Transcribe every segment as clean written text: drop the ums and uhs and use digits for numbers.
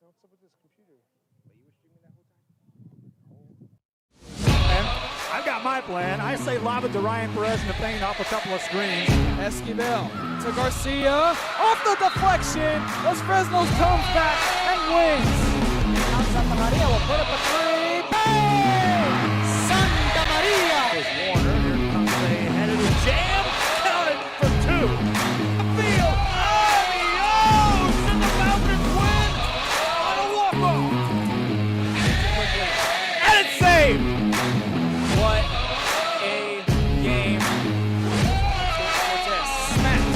What's up with this computer? But you were streaming that whole time? I've got my plan. I say lob it to Ryan Perez in the paint off a couple of screens. Esquivel to Garcia. Off the deflection. Los Fresnos comes back and wins. Now Santa Maria will put up a three. Bang! Santa Maria! There's Warner. Here comes a headed jam. Counted for two. Field. Adios! And the Falcons win on a walk-off. And it's saved. What a game. Smacked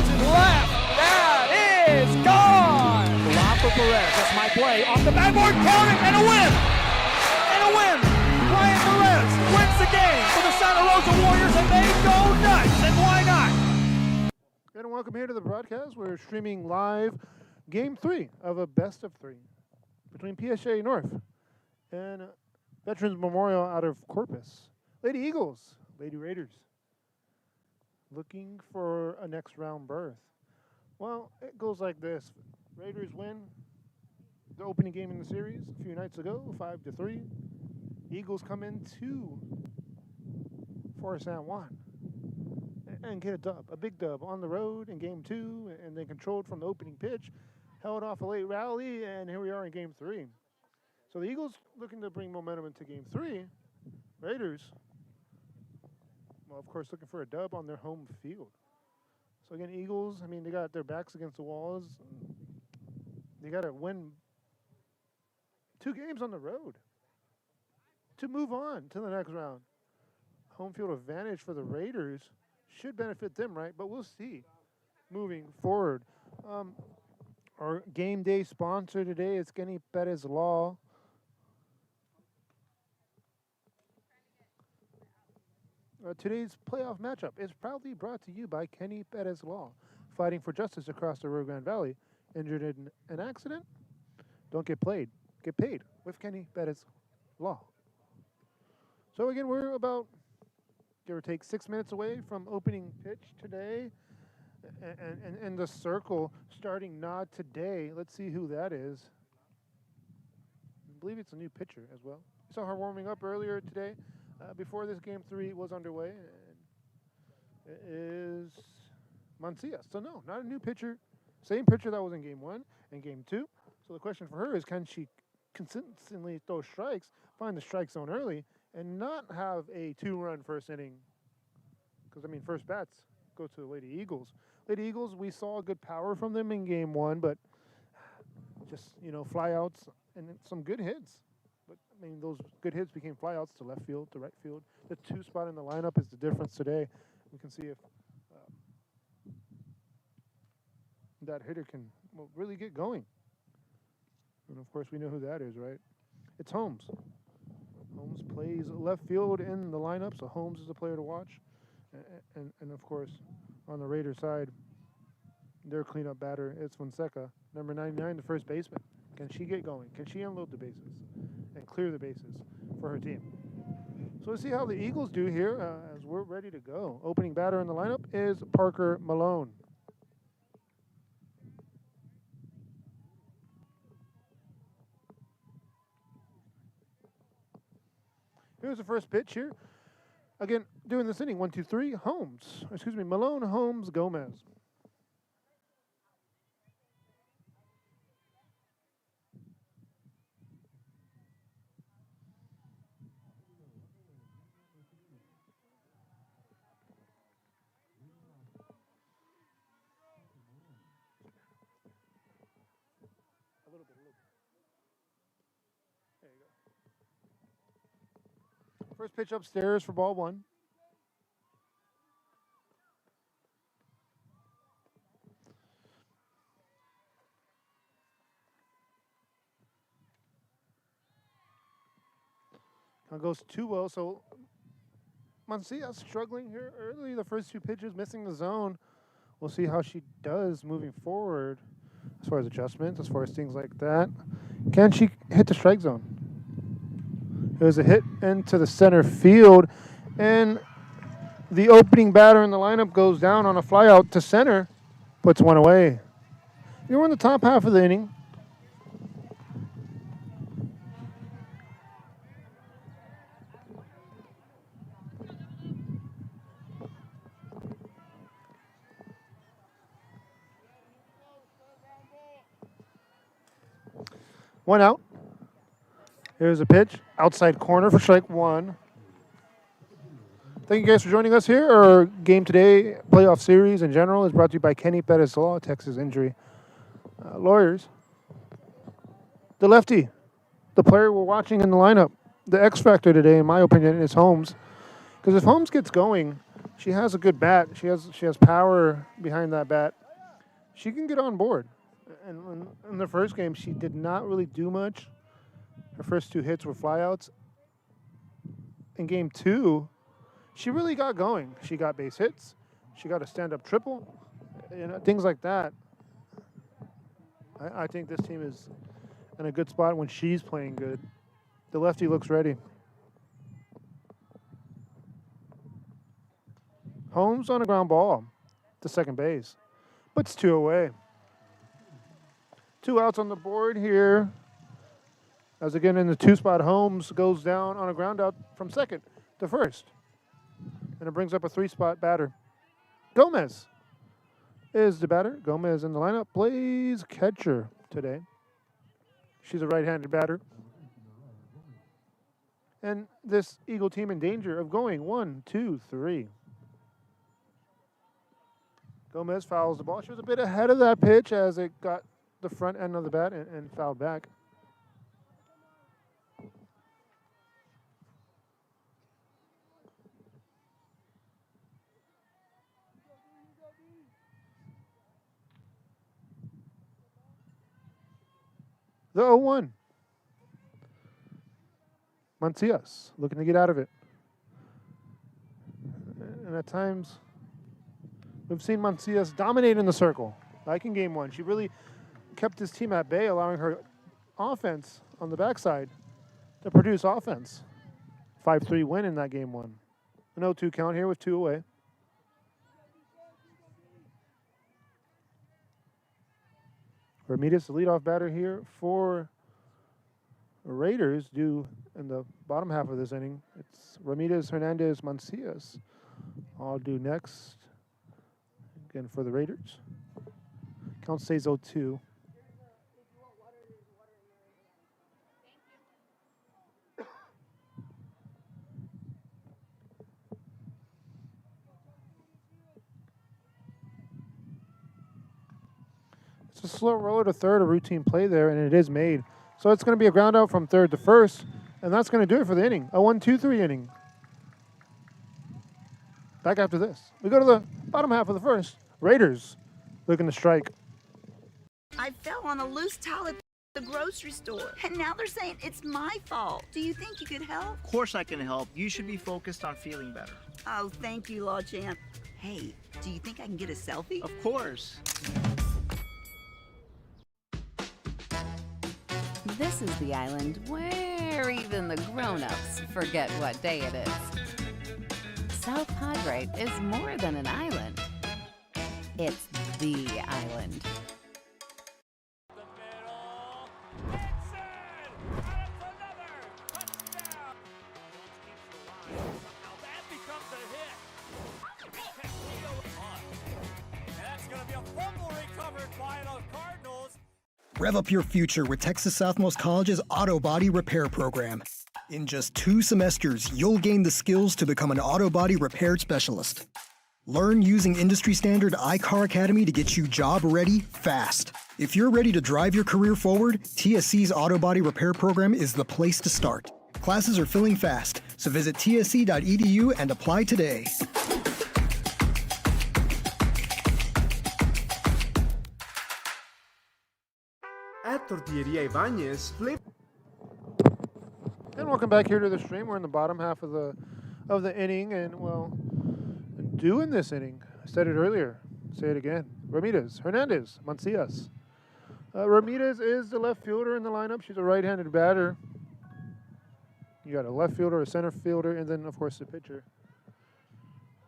to the left. That is gone. Lob for Perez. That's my play. Off the backboard. Counting and a win. And a win. Ryan Perez wins the game for the Santa Rosa Warriors, and they go nuts. And why not? And welcome here to the broadcast. We're streaming live Game 3 of a best of 3 between PSJA North and Veterans Memorial out of Corpus. Lady Eagles, Lady Raiders, looking for a next round berth. Well, it goes like this. Raiders win the opening game in the series a few nights ago, 5-3. Eagles come in 2 for San Juan and get a dub, a big dub on the road in Game 2, and they controlled from the opening pitch, held off a late rally, and here we are in Game 3. So the Eagles looking to bring momentum into Game 3. Raiders, well, of course, looking for a dub on their home field. So again, Eagles, I mean, they got their backs against the walls. They got to win 2 games on the road to move on to the next round. Home field advantage for the Raiders should benefit them, right? But we'll see moving forward. Our game day sponsor today is Kenny Perez Law. Today's playoff matchup is proudly brought to you by Kenny Perez Law, fighting for justice across the Rio Grande Valley. Injured in an accident? Don't get played. Get paid with Kenny Perez Law. So again, we're about, give or take, 6 minutes away from opening pitch today. And the circle starting nod today. Let's see who that is. I believe it's a new pitcher as well. We saw her warming up earlier today. Before this Game 3 was underway, it is Mancia. So no, not a new pitcher. Same pitcher that was in Game 1 and Game 2. So the question for her is, can she consistently throw strikes, find the strike zone early, and not have a 2-run first inning? Because, I mean, first bats go to the Lady Eagles. Lady Eagles, we saw good power from them in Game 1, but just, flyouts and some good hits. But, I mean, those good hits became flyouts to left field, to right field. The 2 spot in the lineup is the difference today. We can see if that hitter can really get going. And, of course, we know who that is, right? It's Holmes. Holmes plays left field in the lineup, so Holmes is the player to watch. And of course, on the Raiders side, their cleanup batter is Fonseca, number 99, the first baseman. Can she get going? Can she unload the bases and clear the bases for her team? So let's see how the Eagles do here as we're ready to go. Opening batter in the lineup is Parker Malone. Here's the first pitch here. Again, doing this inning, 1-2-3, Malone, Holmes, Gomez. A little bit. There you go. First pitch upstairs for ball 1. Now goes too well, so Mancia struggling here early. The first 2 pitches missing the zone. We'll see how she does moving forward as far as adjustments, as far as things like that. Can she hit the strike zone? There's a hit into the center field, and the opening batter in the lineup goes down on a flyout to center, puts one away. We're in the top half of the inning. One out. Here's a pitch. Outside corner for strike one. Thank you guys for joining us here. Our game today, playoff series in general, is brought to you by Kenny Perez Law, Texas Injury Lawyers. The lefty, the player we're watching in the lineup, the X factor today, in my opinion, is Holmes. Because if Holmes gets going, she has a good bat. She has power behind that bat. She can get on board. And in the first game, she did not really do much. Her first 2 hits were flyouts. In game 2, she really got going. She got base hits. She got a stand-up triple. Things like that. I think this team is in a good spot when she's playing good. The lefty looks ready. Holmes on a ground ball to second base. Puts 2 away. 2 outs on the board here. As again in the 2 spot, Holmes goes down on a ground out from second to first. And it brings up a 3 spot batter. Gomez is the batter. Gomez in the lineup plays catcher today. She's a right-handed batter. And this Eagle team in danger of going 1, 2, 3. Gomez fouls the ball. She was a bit ahead of that pitch as it got the front end of the bat and fouled back. The 0-1. Mancias looking to get out of it. And at times, we've seen Mancias dominate in the circle. Like in game 1. She really kept his team at bay, allowing her offense on the backside to produce offense. 5-3 win in that game 1. An 0-2 count here with 2 away. Ramirez, the leadoff batter here for Raiders, due in the bottom half of this inning. It's Ramirez, Hernandez, Mancias. All due next. Again for the Raiders. Count stays 0-2. It's a slow roller to third, a routine play there, and it is made. So it's going to be a ground out from third to first, and that's going to do it for the inning. A 1-2-3 inning. Back after this. We go to the bottom half of the first. Raiders looking to strike. I fell on a loose towel at the grocery store, and now they're saying it's my fault. Do you think you could help? Of course I can help. You should be focused on feeling better. Oh, thank you, Law Champ. Hey, do you think I can get a selfie? Of course. This is the island where even the grown-ups forget what day it is. South Padre is more than an island. It's the island. Rev up your future with Texas Southmost College's Auto Body Repair Program. In just 2 semesters, you'll gain the skills to become an auto body repair specialist. Learn using industry standard iCar Academy to get you job ready fast. If you're ready to drive your career forward, TSC's Auto Body Repair Program is the place to start. Classes are filling fast, so visit tsc.edu and apply today. At Tortilleria Ibañez, And welcome back here to the stream. We're in the bottom half of the inning, and well, due in this inning. I said it earlier. Say it again. Ramirez, Hernandez, Mancias. Ramirez is the left fielder in the lineup. She's a right-handed batter. You got a left fielder, a center fielder, and then of course the pitcher.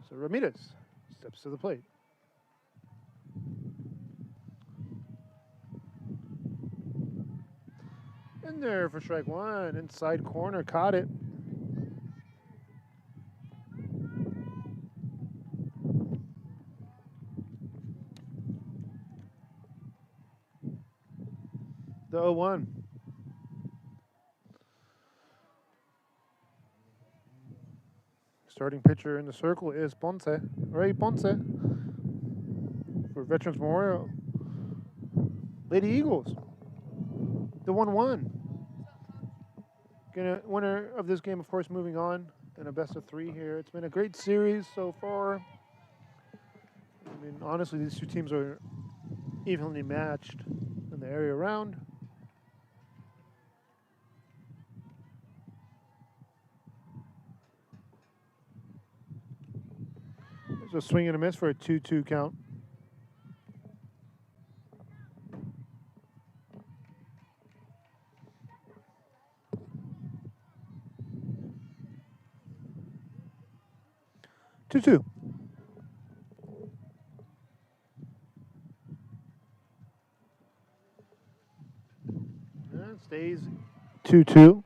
So Ramirez steps to the plate. In there for strike one. Inside corner, caught it. The 0-1. Starting pitcher in the circle is Ponce. Ray Ponce for Veterans Memorial. Lady Eagles. The 1-1. Winner of this game, of course, moving on in a best of 3 here. It's been a great series so far. I mean, honestly, these two teams are evenly matched in the area around. There's a swing and a miss for a 2-2 count. Two. And stays 2-2.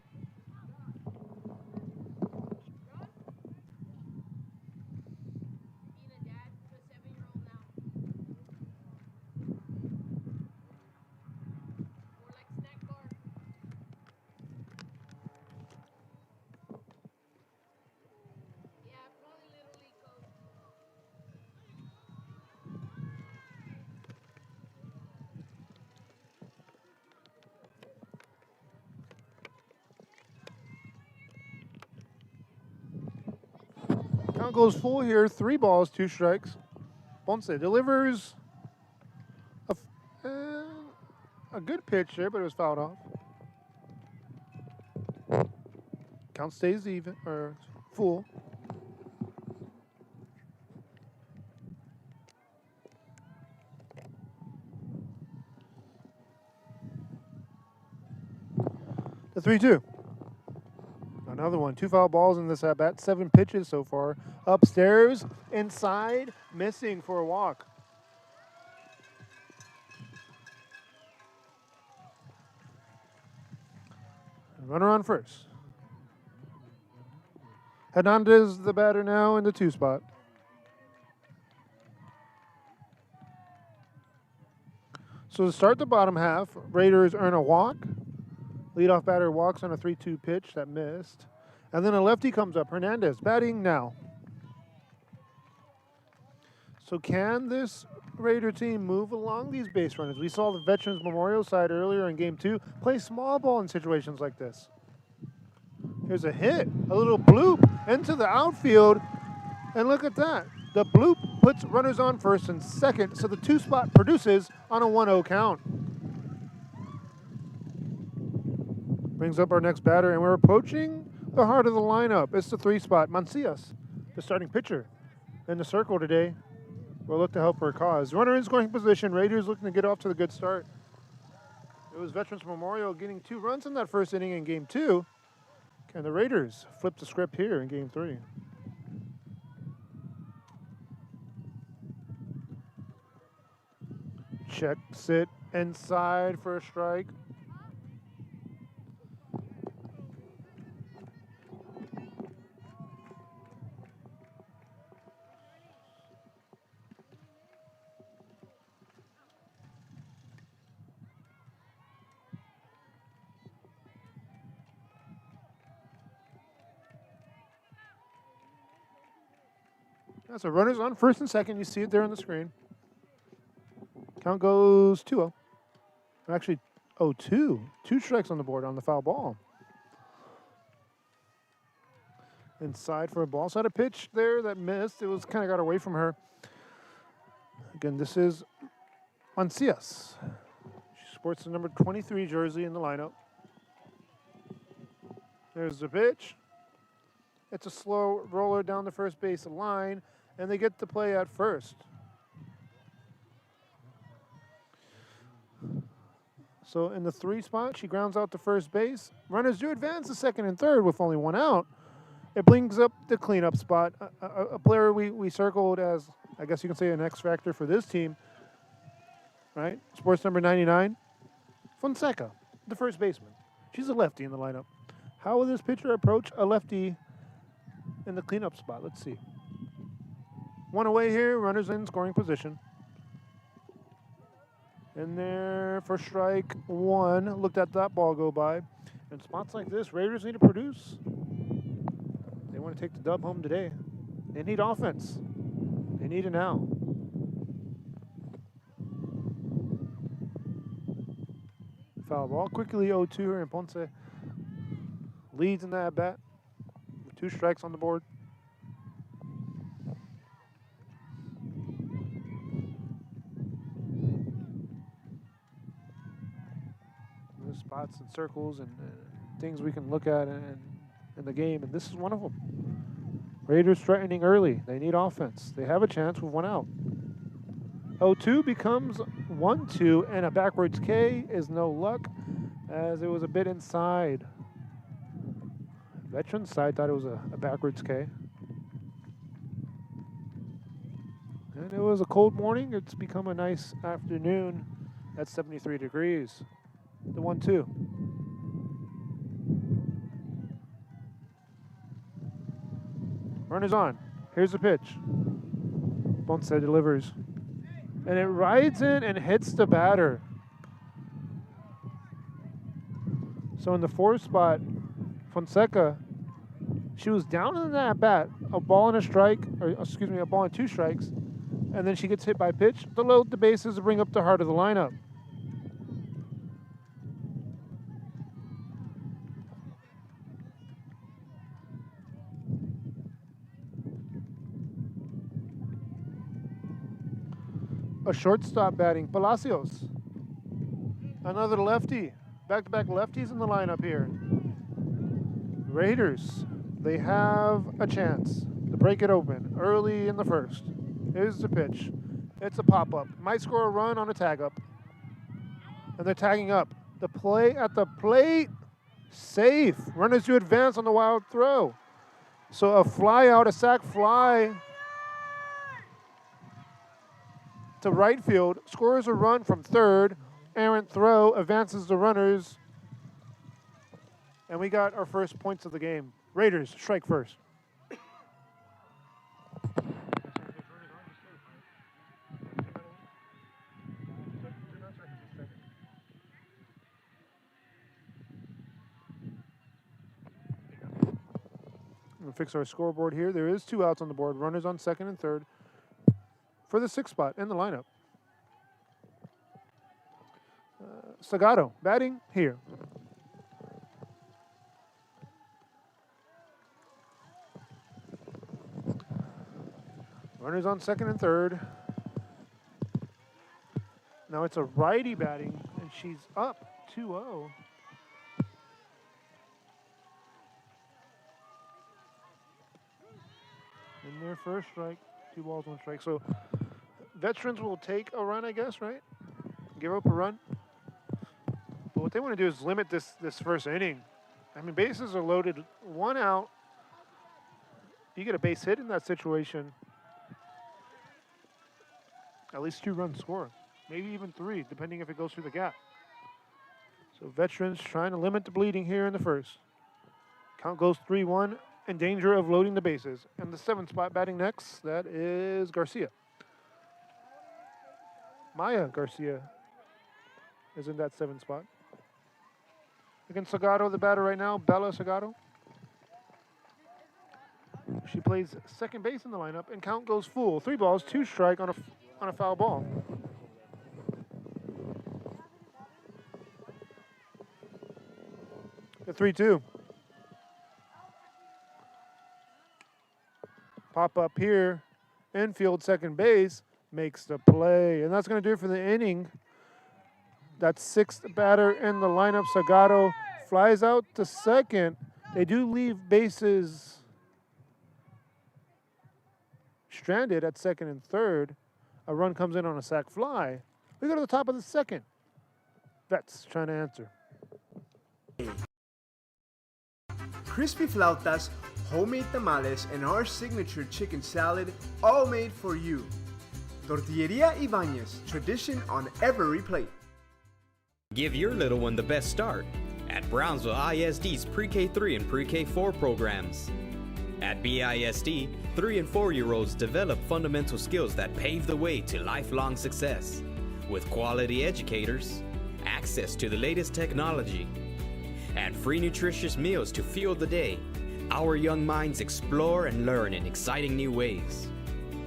Count goes full here. 3 balls, 2 strikes. Ponce delivers a good pitch here, but it was fouled off. Count stays even, or full. The 3-2. Another one. 2 foul balls in this at-bat. 7 pitches so far. Upstairs, inside, missing for a walk. Runner on first. Hernandez, the batter now in the 2 spot. So to start the bottom half, Raiders earn a walk. Leadoff batter walks on a 3-2 pitch that missed. And then a lefty comes up. Hernandez batting now. So can this Raider team move along these base runners? We saw the Veterans Memorial side earlier in Game 2 play small ball in situations like this. Here's a hit, a little bloop into the outfield. And look at that. The bloop puts runners on first and second, so the 2 spot produces on a 1-0 count. Brings up our next batter, and we're approaching the heart of the lineup. It's the 3 spot. Mancias, the starting pitcher in the circle today, will look to help her cause. Runner in scoring position. Raiders looking to get off to the good start. It was Veterans Memorial getting 2 runs in that first inning in Game 2. Can the Raiders flip the script here in Game 3? Check, sit, inside for a strike. So runners on first and second. You see it there on the screen. Count goes 2-0. Actually, 0-2. 2 strikes on the board on the foul ball. Inside for a ball. So had a pitch there that missed. It was kind of got away from her. Again, this is Mancias. She sports the number 23 jersey in the lineup. There's the pitch. It's a slow roller down the first base line, and they get to play at first. So in the 3 spot, she grounds out to first base. Runners do advance to second and third with only 1 out. It brings up the cleanup spot. A player we circled as, I guess you can say, an X factor for this team, right? Sports number 99, Fonseca, the first baseman. She's a lefty in the lineup. How will this pitcher approach a lefty in the cleanup spot? Let's see. 1 away here, runners in scoring position. In there for strike 1. Looked at that ball go by. In spots like this, Raiders need to produce. They want want to take the dub home today. They need offense. They need it now. Foul ball. Quickly 0-2 here, and Ponce leads in that at bat with 2 strikes on the board. There's spots and circles and things we can look at in the game, and this is one of them. Raiders threatening early. They need offense. They have a chance with 1 out. 0-2 becomes 1-2, and a backwards K is no luck, as it was a bit inside. Veteran side thought it was a backwards K. And it was a cold morning. It's become a nice afternoon at 73 degrees. The 1-2. Runners on. Here's the pitch. Ponce delivers. And it rides in and hits the batter. So in the 4th spot, Fonseca, she was down in that bat, a ball and a strike, or excuse me, a ball and 2 strikes, and then she gets hit by pitch to load the bases to bring up the heart of the lineup. A shortstop batting, Palacios. Another lefty. Back-to-back lefties in the lineup here. Raiders, they have a chance to break it open early in the 1st. Here's the pitch. It's a pop-up. Might score a run on a tag-up. And they're tagging up. The play at the plate, safe. Runners to advance on the wild throw. So a fly out, a sac fly to right field, scores a run from 3rd, errant throw, advances the runners, and we got our first points of the game. Raiders strike first. We'll fix our scoreboard here. There is 2 outs on the board, runners on 2nd and 3rd. For the 6th spot in the lineup. Sagado batting here. Runners on 2nd and 3rd. Now it's a righty batting, and she's up 2-0. In their first strike, 2 balls, 1 strike. So veterans will take a run, I guess, right? Give up a run. But what they want to do is limit this first inning. I mean, bases are loaded, 1 out. You get a base hit in that situation, at least 2 runs score. Maybe even 3, depending if it goes through the gap. So veterans trying to limit the bleeding here in the 1st. Count goes 3-1, in danger of loading the bases. And the 7th spot batting next, that is Garcia. Maya Garcia is in that 7th spot. Against Sagado, the batter right now, Bella Sagado. She plays 2nd base in the lineup, and count goes full. 3 balls, 2 strike on a foul ball. The 3-2. Pop up here, infield 2nd base, makes the play. And that's going to do it for the inning. That 6th batter in the lineup, Sagado, flies out to 2nd. They do leave bases stranded at 2nd and 3rd. A run comes in on a sac fly. We go to the top of the 2nd. Vets trying to answer. Crispy flautas, homemade tamales, and our signature chicken salad, all made for you. Tortilleria Ibañez, tradition on every plate. Give your little one the best start at Brownsville ISD's Pre-K3 and Pre-K4 programs. At BISD, 3 and 4-year-olds develop fundamental skills that pave the way to lifelong success. With quality educators, access to the latest technology, and free nutritious meals to fuel the day, Our young minds explore and learn in exciting new ways.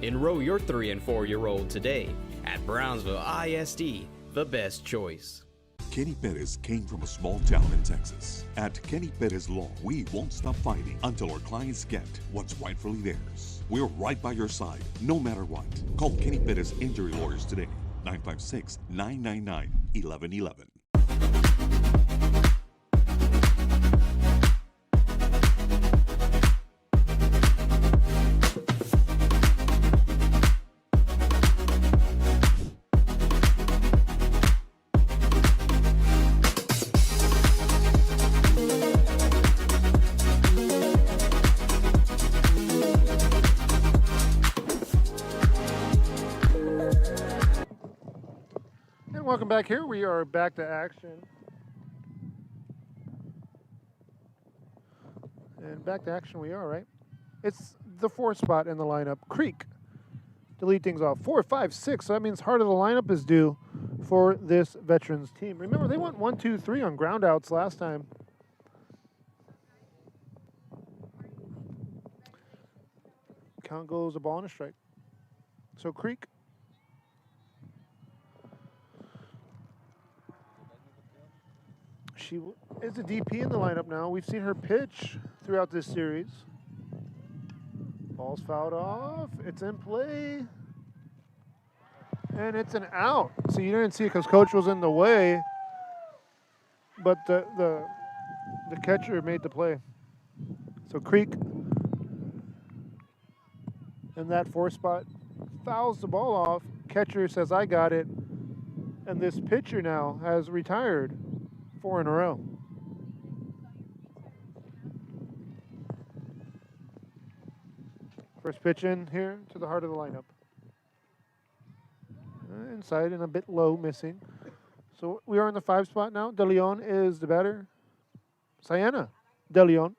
Enroll your 3 and 4-year-old today at Brownsville ISD, the best choice. Kenny Perez came from a small town in Texas. At Kenny Perez Law, we won't stop fighting until our clients get what's rightfully theirs. We're right by your side, no matter what. Call Kenny Perez Injury Lawyers today, 956-999-1111. Welcome back here. We are back to action. And back to action we are, right? It's the 4th spot in the lineup. Creek. Delete things off. 4, 5, 6. So that means heart of the lineup is due for this veterans team. Remember, they went 1, 2, 3 on ground outs last time. Count goes a ball and a strike. So Creek. She is a DP in the lineup now. We've seen her pitch throughout this series. Ball's fouled off. It's in play. And it's an out. So you didn't see it because coach was in the way. But the catcher made the play. So Creek in that 4th spot fouls the ball off. Catcher says, I got it. And this pitcher now has retired 4 in a row. First pitch in here to the heart of the lineup. Inside and a bit low, missing. So we are in the 5 spot now. De Leon is the batter. Sienna De Leon.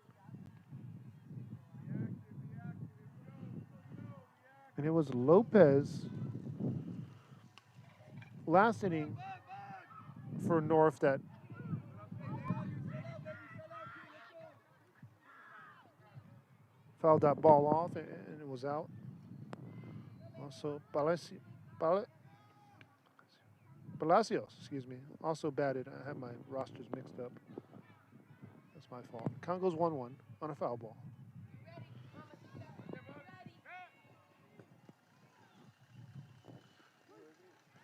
And it was Lopez last inning for North that fouled that ball off and it was out. Also, Palacios, excuse me, also batted. I have my rosters mixed up. That's my fault. Count goes 1-1 on a foul ball.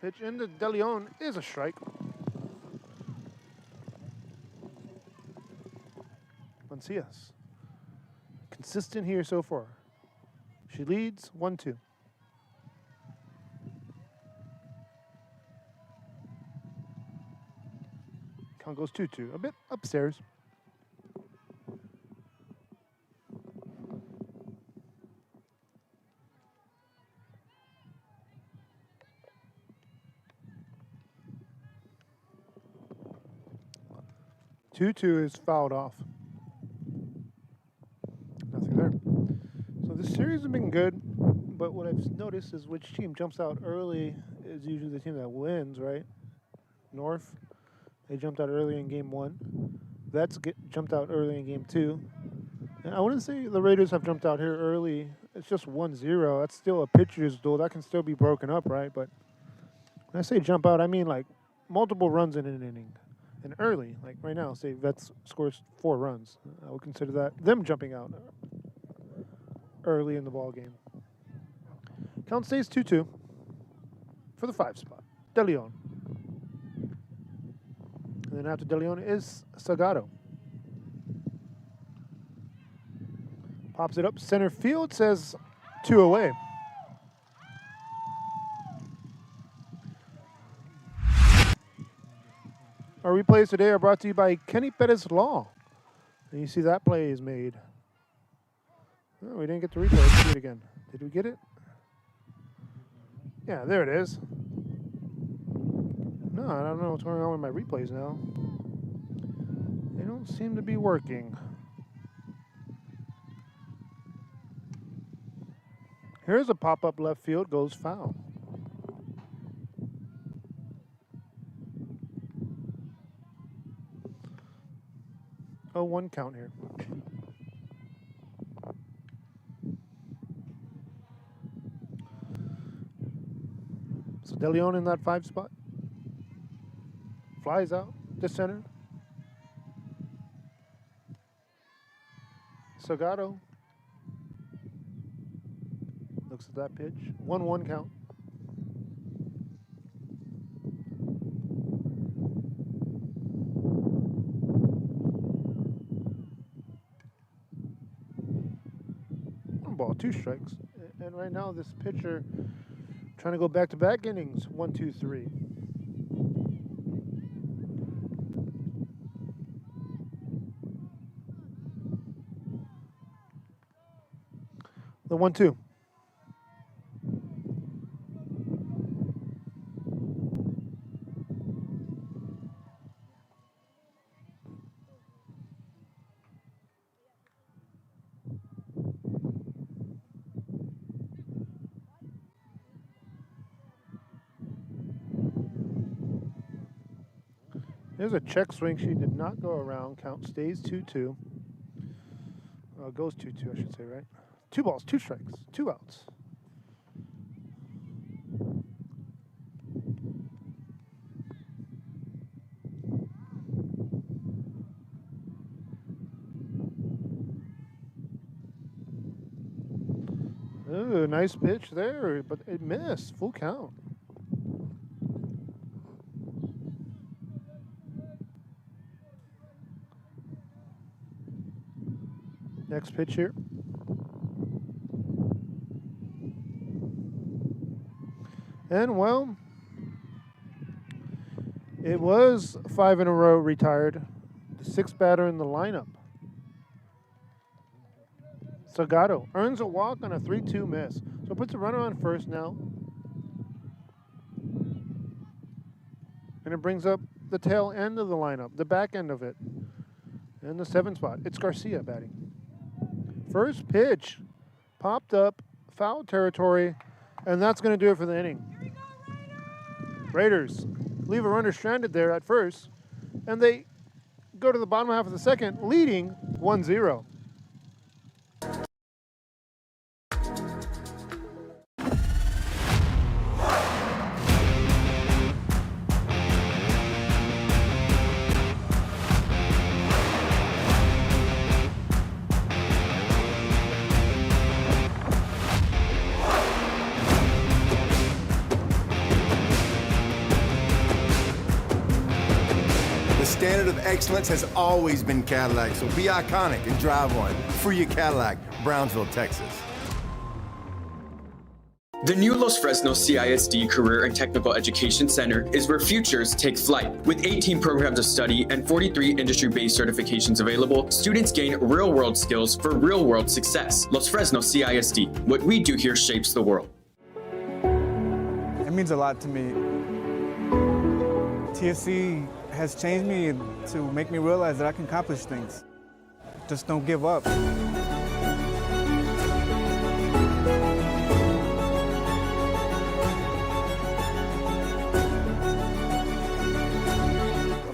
Pitch into De Leon is a strike. Mancias. Consistent here so far. She leads 1-2. Count goes 2-2. A bit upstairs. Two is fouled off. Nothing there. So this series has been good, but what I've noticed is which team jumps out early is usually the team that wins, right? North, they jumped out early in game 1. Vets jumped out early in game 2. And I wouldn't say the Raiders have jumped out here early. It's just 1-0. That's still a pitcher's duel. That can still be broken up, right? But when I say jump out, I mean like multiple runs in an inning. And early, like right now, say Vets scores 4 runs. I would consider that them jumping out early in the ball game. Count stays 2-2 for the 5 spot. De Leon. And then after De Leon is Sagado. Pops it up center field, says 2 away. Our replays today are brought to you by Kenny Perez Law. And you see that play is made. Oh, we didn't get the replay. Let's do it again. Did we get it? Yeah, there it is. No, I don't know what's going on with my replays now. They don't seem to be working. Here's a pop-up left field, goes foul. Oh, 1 count here. De Leon in that 5 spot. Flies out to center. Salgado looks at that pitch. 1-1 count. One ball, 2 strikes. And right now this pitcher trying to go back-to-back innings. 1, 2, 3. The 1-2. There's a check swing. She did not go around. Count stays 2-2. Goes 2-2, I should say, right? 2 balls, 2 strikes, 2 outs. Ooh, nice pitch there, but it missed. Full count. Next pitch here. And, well, it was 5 in a row retired. The 6th batter in the lineup. Salgado earns a walk on a 3-2 miss. So puts a runner on first now. And it brings up the tail end of the lineup, the back end of it. In the 7th spot, it's Garcia batting. First pitch popped up, foul territory, and that's going to do it for the inning. Raiders leave a runner stranded there at first, and they go to the bottom half of the second, leading 1-0. The standard of excellence has always been Cadillac, so be iconic and drive one. Free your Cadillac, Brownsville, Texas. The new Los Fresnos CISD Career and Technical Education Center is where futures take flight. With 18 programs of study and 43 industry-based certifications available, students gain real-world skills for real-world success. Los Fresnos CISD. What we do here shapes the world. It means a lot to me. TSC has changed me to make me realize that I can accomplish things. Just don't give up. I've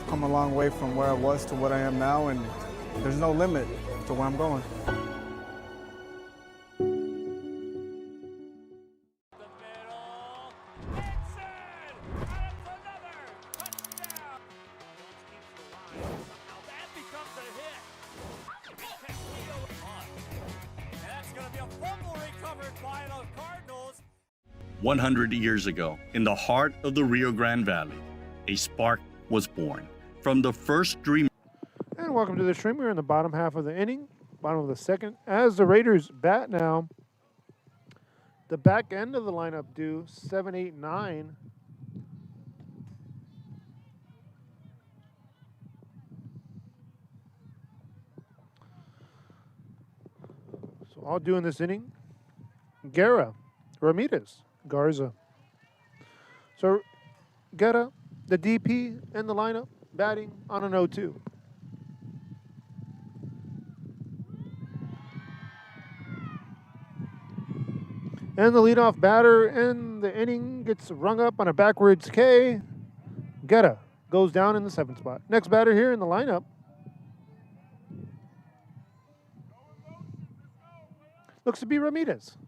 come a long way from where I was to what I am now, and there's no limit to where I'm going. becomes a hit. 100 years ago, in the heart of the Rio Grande Valley, a spark was born. From the first dream. And welcome to the stream. We're in the bottom half of the inning, bottom of the second. As the Raiders bat now, the back end of the lineup do 7, 8, 9. So all doing this inning, Guerra, Ramirez, Garza. So Guerra, the DP in the lineup, batting on an 0-2. And the leadoff batter in the inning gets rung up on a backwards K. Guerra goes down in the 7th spot. Next batter here in the lineup. Looks to be Ramirez.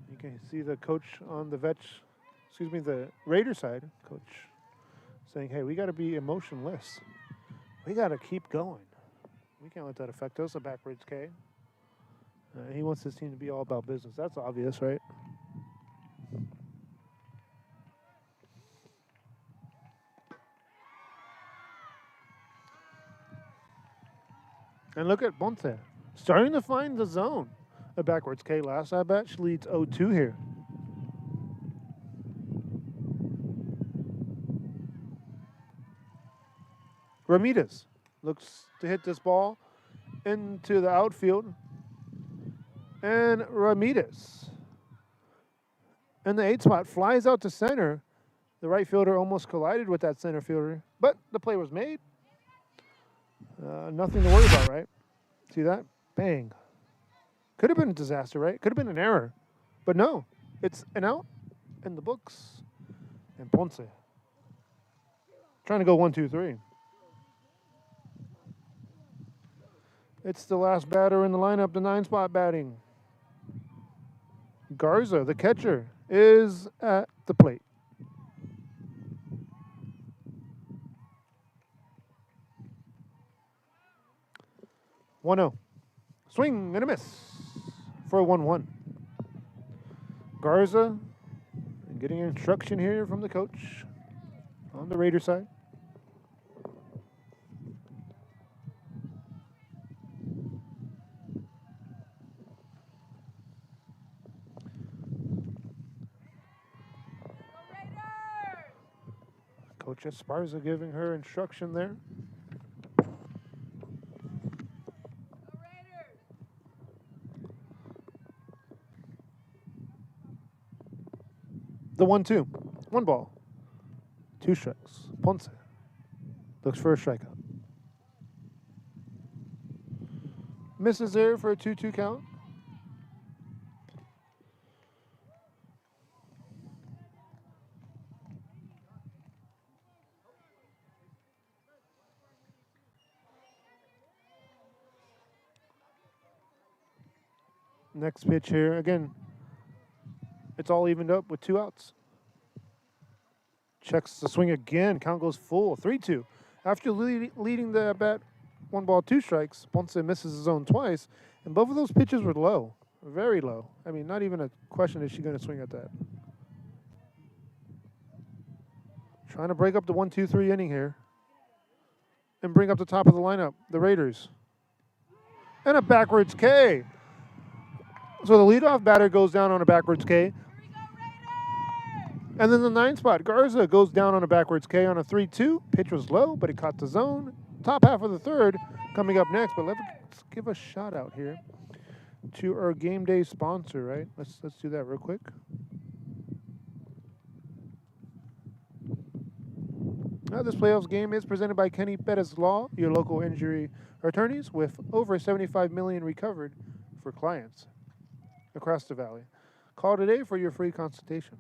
He Okay, see the coach on the the Raider side, coach, saying, hey, we got to be emotionless. We got to keep going. We can't let that affect us, a backwards K. He wants his team to be all about business. That's obvious, right? And look at Ponce, starting to find the zone. A backwards K last at bat. She leads 0-2 here. Ramirez looks to hit this ball into the outfield. And Ramirez in the 8 spot flies out to center. The right fielder almost collided with that center fielder, but the play was made. Nothing to worry about, right? See that? Bang. Could have been a disaster, right? Could have been an error. But no, it's an out in the books. And Ponce trying to go 1-2-3. It's the last batter in the lineup, the 9 spot batting. Garza, the catcher, is at the plate. One-0. Swing and a miss for a 1-1. Garza getting instruction here from the coach on the Raider side. Coach Esparza giving her instruction there. The 1-2. 1 ball. 2 strikes. Ponce looks for a strikeout. Misses there for a 2-2 count. Next pitch here. Again, it's all evened up with 2 outs. Checks the swing again. Count goes full. 3-2. After leading the at-bat 1 ball, 2 strikes, Ponce misses his zone twice, and both of those pitches were low. Very low. I mean, not even a question, is she going to swing at that? Trying to break up the 1-2-3 inning here and bring up the top of the lineup, the Raiders. And a backwards K. So the leadoff batter goes down on a backwards K. And then the 9 spot, Garza, goes down on a backwards K on a 3-2. Pitch was low, but it caught the zone. Top half of the third coming up next. But let's give a shout out here to our game day sponsor, right? Let's do that real quick. Now, this playoffs game is presented by Kenny Perez Law, your local injury attorneys, with over $75 million recovered for clients across the valley. Call today for your free consultation.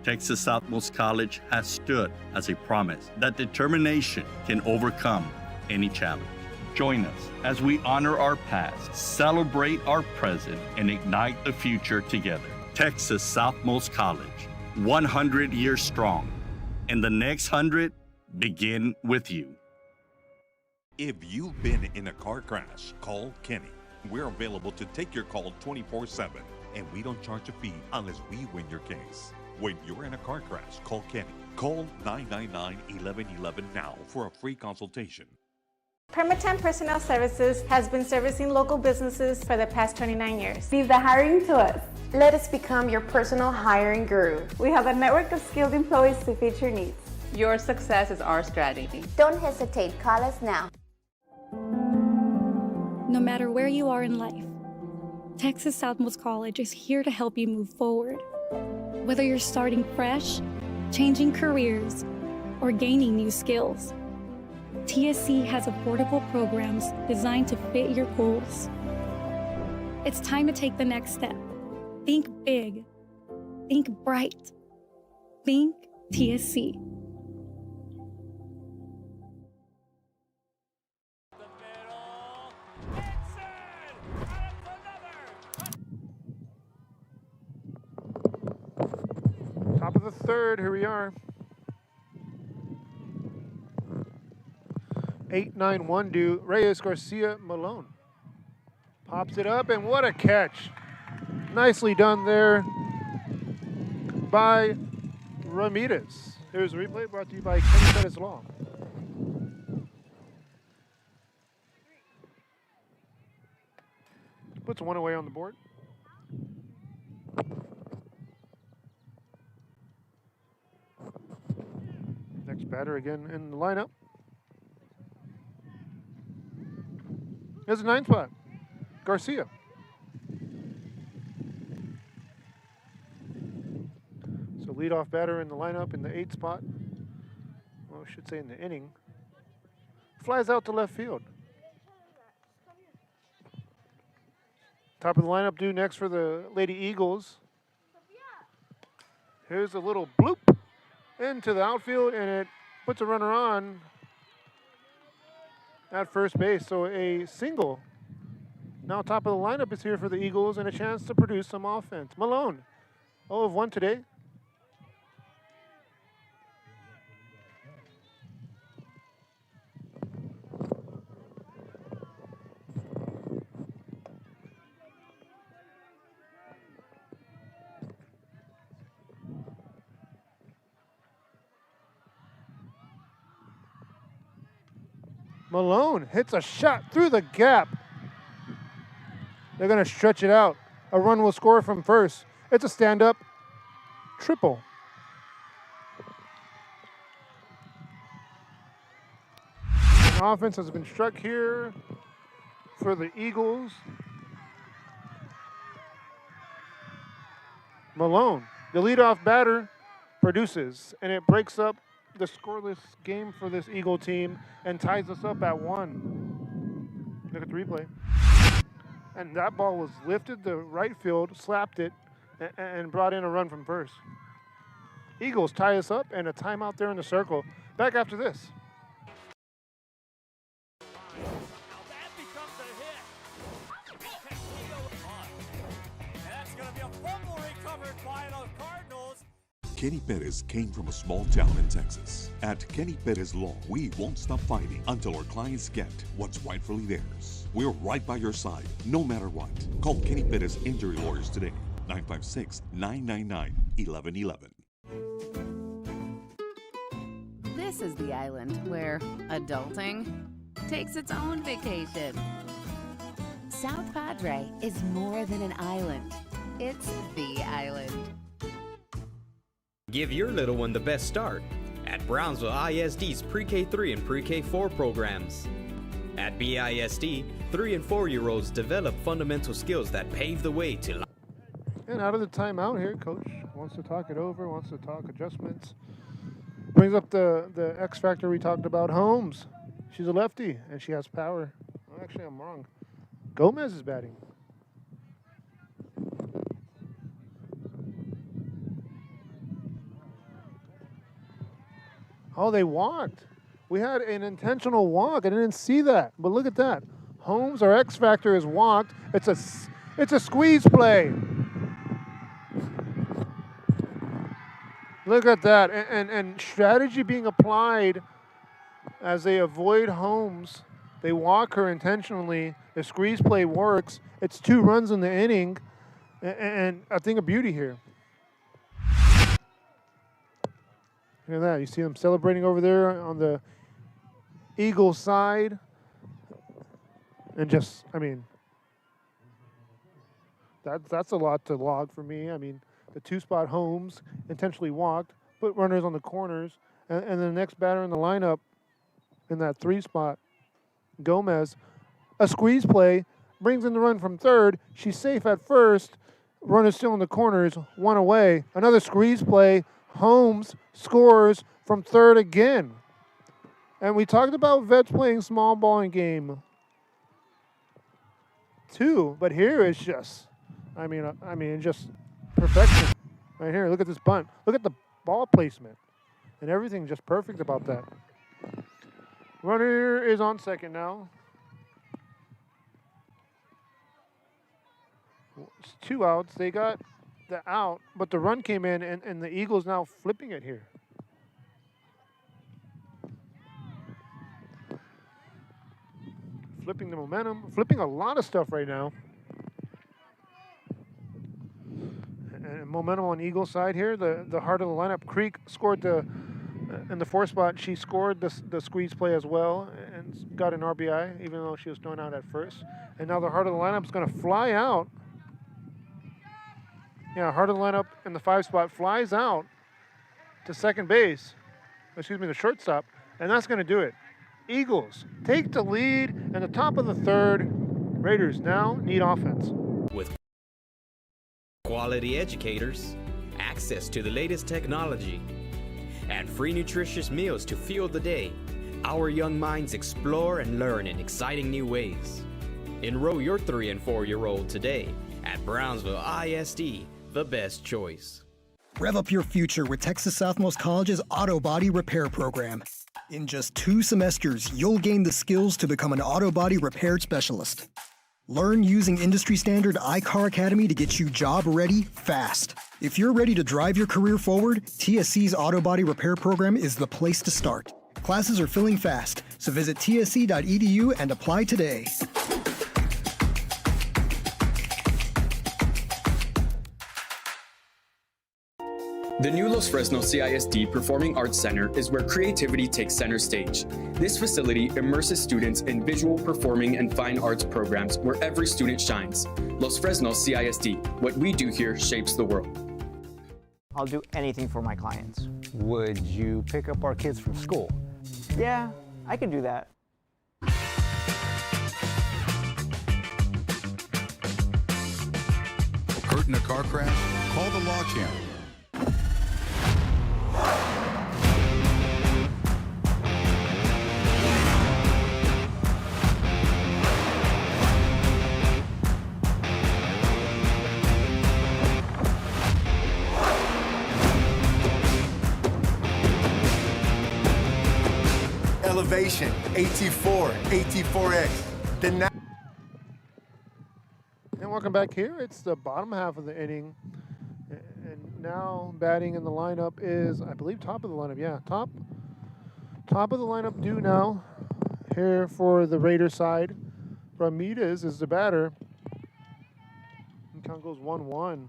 Texas Southmost College has stood as a promise that determination can overcome any challenge. Join us as we honor our past, celebrate our present, and ignite the future together. Texas Southmost College, 100 years strong, and the next 100 begin with you. If you've been in a car crash, call Kenny. We're available to take your call 24/7, and we don't charge a fee unless we win your case. When you're in a car crash, call Kenny. Call 999-1111 now for a free consultation. Permatemp Personnel Services has been servicing local businesses for the past 29 years. Leave the hiring to us. Let us become your personal hiring guru. We have a network of skilled employees to fit your needs. Your success is our strategy. Don't hesitate, call us now. No matter where you are in life, Texas Southmost College is here to help you move forward. Whether you're starting fresh, changing careers, or gaining new skills, TSC has affordable programs designed to fit your goals. It's time to take the next step. Think big. Think bright. Think TSC. Top of the third, here we are. 8-9-1 do Reyes Garcia Malone. Pops it up, and what a catch. Nicely done there by Ramirez. Here's a replay brought to you by Kenny Pettis Law. Puts one away on the board. Next batter again in the lineup. There's a 9 spot. Garcia. So leadoff batter in the lineup in the 8 spot. Well, I should say in the inning. Flies out to left field. Top of the lineup due next for the Lady Eagles. Here's a little bloop into the outfield, and it puts a runner on at first base. So a single. Now top of the lineup is here for the Eagles and a chance to produce some offense. Malone, 0 of 1 today. Malone hits a shot through the gap. They're going to stretch it out. A run will score from first. It's a stand-up triple. An offense has been struck here for the Eagles. Malone, the leadoff batter, produces, and it breaks up the scoreless game for this Eagle team and ties us up at 1. Look at the replay. And that ball was lifted to right field, slapped it, and brought in a run from first. Eagles tie us up, and a timeout there in the circle. Back after this. That's going to be a fumble recovered by the Cardinals. Kenny Perez came from a small town in Texas. At Kenny Perez Law, we won't stop fighting until our clients get what's rightfully theirs. We're right by your side, no matter what. Call Kenny Perez Injury Lawyers today, 956-999-1111. This is the island where adulting takes its own vacation. South Padre is more than an island. It's the island. Give your little one the best start at Brownsville ISD's Pre-K3 and Pre-K4 programs. At BISD, 3 and 4-year-olds develop fundamental skills that pave the way to life. And out of the timeout here, coach wants to talk it over, wants to talk adjustments. Brings up the X factor we talked about, Holmes. She's a lefty, and she has power. Oh, actually, I'm wrong. Gomez is batting. Oh, they walked. We had an intentional walk. I didn't see that, but look at that. Holmes, our X factor, is walked. It's a squeeze play. Look at that, and strategy being applied as they avoid Holmes. They walk her intentionally. The squeeze play works. It's 2 runs in the inning, and a thing of beauty here. Look at that. You see them celebrating over there on the Eagles side. And just, I mean, that's a lot to log for me. I mean, the 2-spot Holmes intentionally walked, put runners on the corners, and the next batter in the lineup in that 3-spot, Gomez, a squeeze play, brings in the run from third. She's safe at first. Runner still in the corners, 1 away. Another squeeze play. Holmes scores from third again. And we talked about vets playing small ball in game 2, but here it's just, I mean, just perfection. Right here, look at this bunt. Look at the ball placement. And everything just perfect about that. Runner is on second now. It's 2 outs. They got the out, but the run came in, and the Eagles now flipping it here. Flipping the momentum, flipping a lot of stuff right now. And momentum on Eagles side here. The heart of the lineup. Creek scored in the 4 spot. She scored the squeeze play as well and got an RBI, even though she was thrown out at first. And now the heart of the lineup is going to fly out. Yeah, heart of the lineup in the 5 spot flies out to second base. Excuse me, the shortstop, and that's going to do it. Eagles take the lead in the top of the 3rd. Raiders now need offense. With quality educators, access to the latest technology, and free nutritious meals to fuel the day, our young minds explore and learn in exciting new ways. Enroll your 3- and 4-year-old today at Brownsville ISD, the best choice. Rev up your future with Texas Southmost College's Auto Body Repair Program. In just 2 semesters, you'll gain the skills to become an auto body repair specialist. Learn using industry-standard iCar Academy to get you job-ready fast. If you're ready to drive your career forward, TSC's Auto Body Repair Program is the place to start. Classes are filling fast, so visit tsc.edu and apply today. The new Los Fresnos CISD Performing Arts Center is where creativity takes center stage. This facility immerses students in visual, performing, and fine arts programs where every student shines. Los Fresnos CISD, what we do here shapes the world. I'll do anything for my clients. Would you pick up our kids from school? Yeah, I could do that. Hurt in a car crash? Call the Law Channel. Elevation, AT4, AT4X. And welcome back here. It's the bottom half of the inning. And now batting in the lineup is, I believe, top of the lineup. Yeah, top of the lineup due now. Here for the Raiders side. Ramirez is the batter. And count goes 1-1.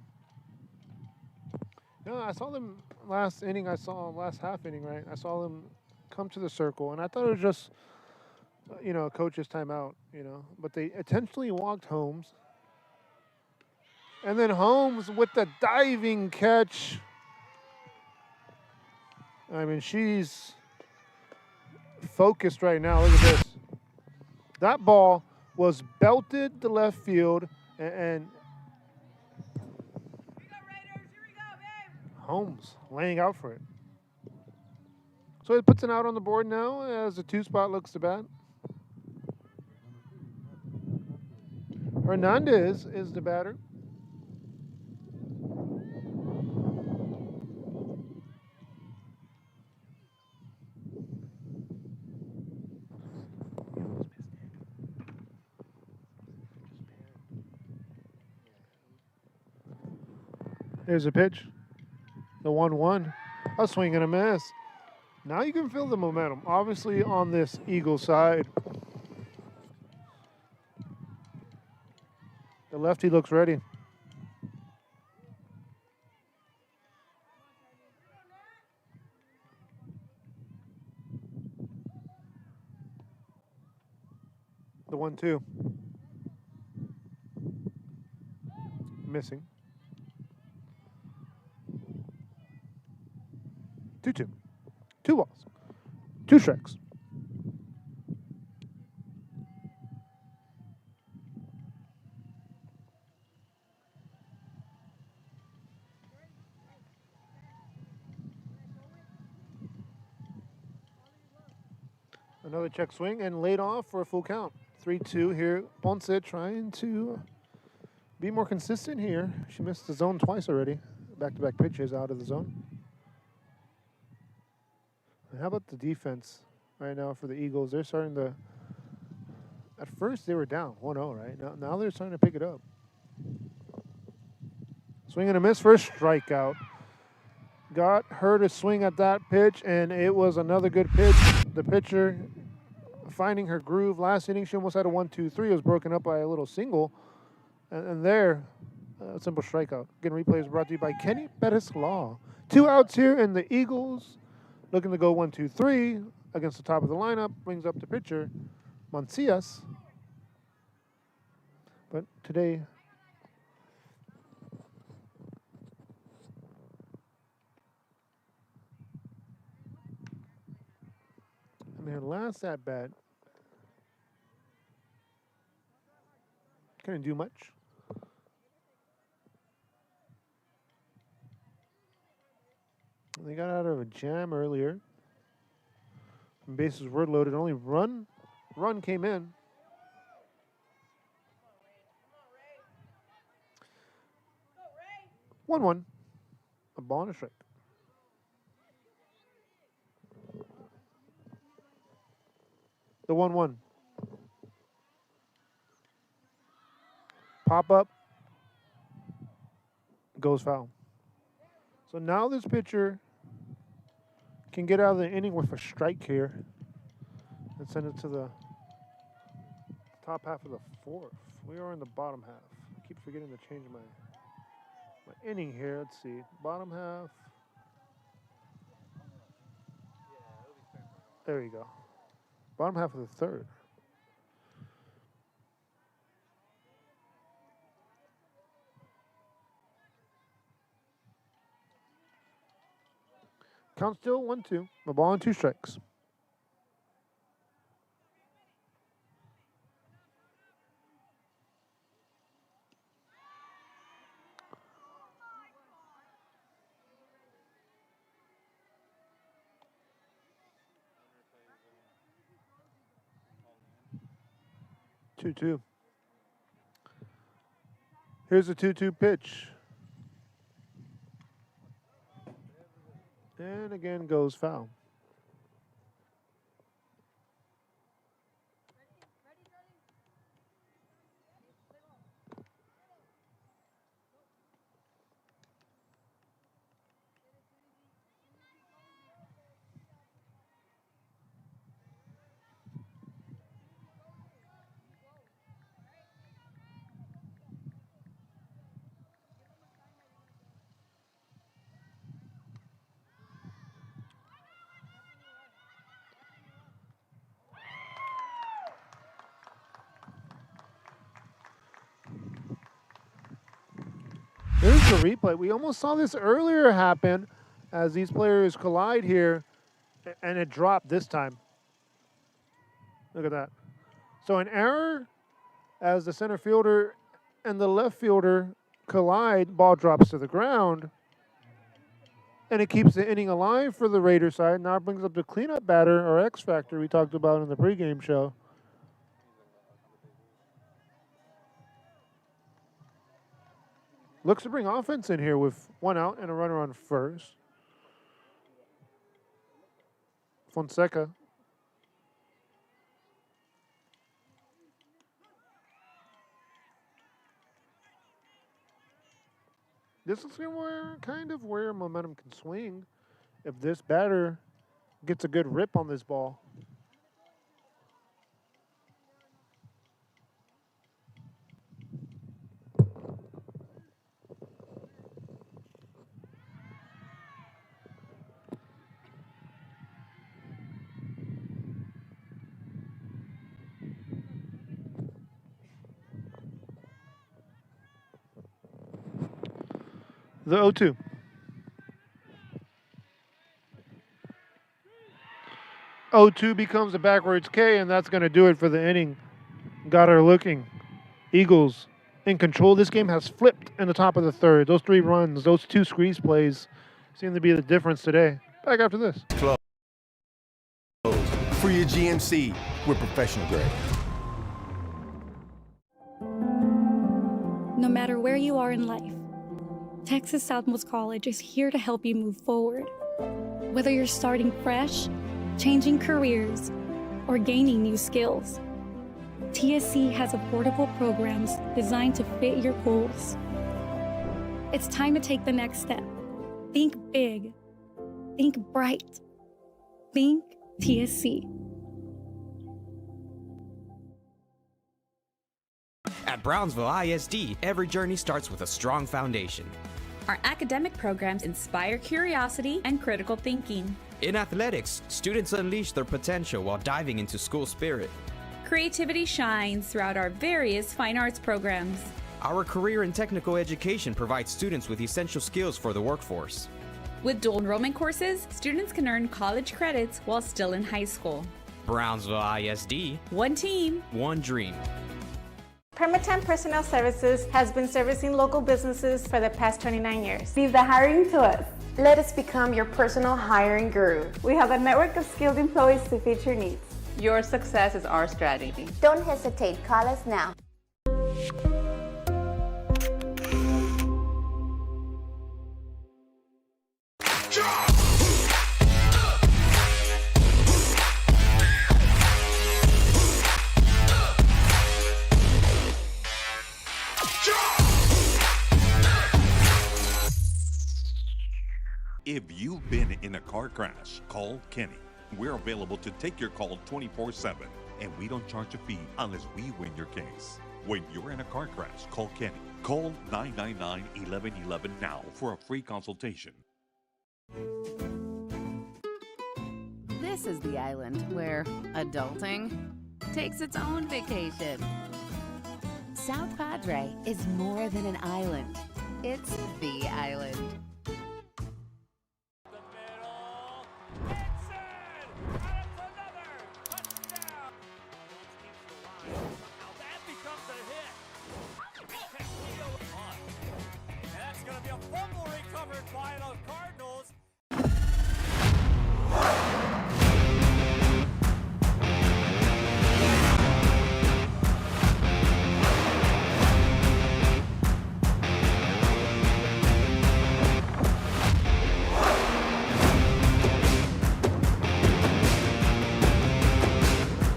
No, I saw them last inning. Last half inning, right? I saw them come to the circle, and I thought it was just, a coach's timeout, But they intentionally walked Holmes. And then Holmes with the diving catch. I mean, she's focused right now. Look at this. That ball was belted to left field, and Holmes laying out for it. So it puts an out on the board now as the 2 spot looks to bat. Hernandez is the batter. There's a pitch. The 1-1. A swing and a miss. Now you can feel the momentum, obviously, on this Eagle side. The lefty looks ready. The 1-2. Missing. 2-2. 2 balls. 2 strikes. Another check swing and laid off for a full count. 3-2 here. Ponce trying to be more consistent here. She missed the zone twice already. Back-to-back pitches out of the zone. And how about the defense right now for the Eagles? They're starting to, at first they were down 1-0, right? Now they're starting to pick it up. Swing and a miss for a strikeout. Got her to swing at that pitch, and it was another good pitch. The pitcher finding her groove. Last inning, she almost had a 1-2-3. It was broken up by a little single. And there, a simple strikeout. Again, replay is brought to you by Kenny Bettis Law. 2 outs here, and the Eagles looking to go 1-2-3 against the top of the lineup. Brings up the pitcher, Mancias. But today, in their last at bat, couldn't do much. They got out of a jam earlier. Bases were loaded. Only run came in. Ray. 1-1. A ball and a strike. The 1-1. Pop up. Goes foul. So now this pitcher can get out of the inning with a strike here and send it to the top half of the fourth. We are in the bottom half. I keep forgetting to change my inning here. Let's see. Bottom half. There you go. Bottom half of the third. Count still 1-2. A ball and 2 strikes. Two. Here's a 2-2 pitch. And again goes foul. Here's the replay. We almost saw this earlier happen as these players collide here, and it dropped this time. Look at that. So an error as the center fielder and the left fielder collide, ball drops to the ground, and it keeps the inning alive for the Raider side. Now it brings up the cleanup batter, or X factor we talked about in the pregame show. Looks to bring offense in here with 1 out and a runner on first. Fonseca. This is kind of where momentum can swing if this batter gets a good rip on this ball. The 0-2. O2 becomes a backwards K, and that's going to do it for the inning. Got her looking. Eagles in control. This game has flipped in the top of the third. Those 3 runs, those 2 squeeze plays seem to be the difference today. Back after this. Close. For your GMC, we're professional grade. No matter where you are in life, Texas Southmost College is here to help you move forward. Whether you're starting fresh, changing careers, or gaining new skills, TSC has affordable programs designed to fit your goals. It's time to take the next step. Think big. Think bright. Think TSC. At Brownsville ISD, every journey starts with a strong foundation. Our academic programs inspire curiosity and critical thinking. In athletics, students unleash their potential while diving into school spirit. Creativity shines throughout our various fine arts programs. Our career and technical education provides students with essential skills for the workforce. With dual enrollment courses, students can earn college credits while still in high school. Brownsville ISD. One team. One dream. Permatemp Personnel Services has been servicing local businesses for the past 29 years. Leave the hiring to us. Let us become your personal hiring guru. We have a network of skilled employees to fit your needs. Your success is our strategy. Don't hesitate. Call us now. If you've been in a car crash, call Kenny. We're available to take your call 24/7, and we don't charge a fee unless we win your case. When you're in a car crash, call Kenny. Call 999-1111 now for a free consultation. This is the island where adulting takes its own vacation. South Padre is more than an island. It's the island. That's going to be a fumble recovered by the Cardinals.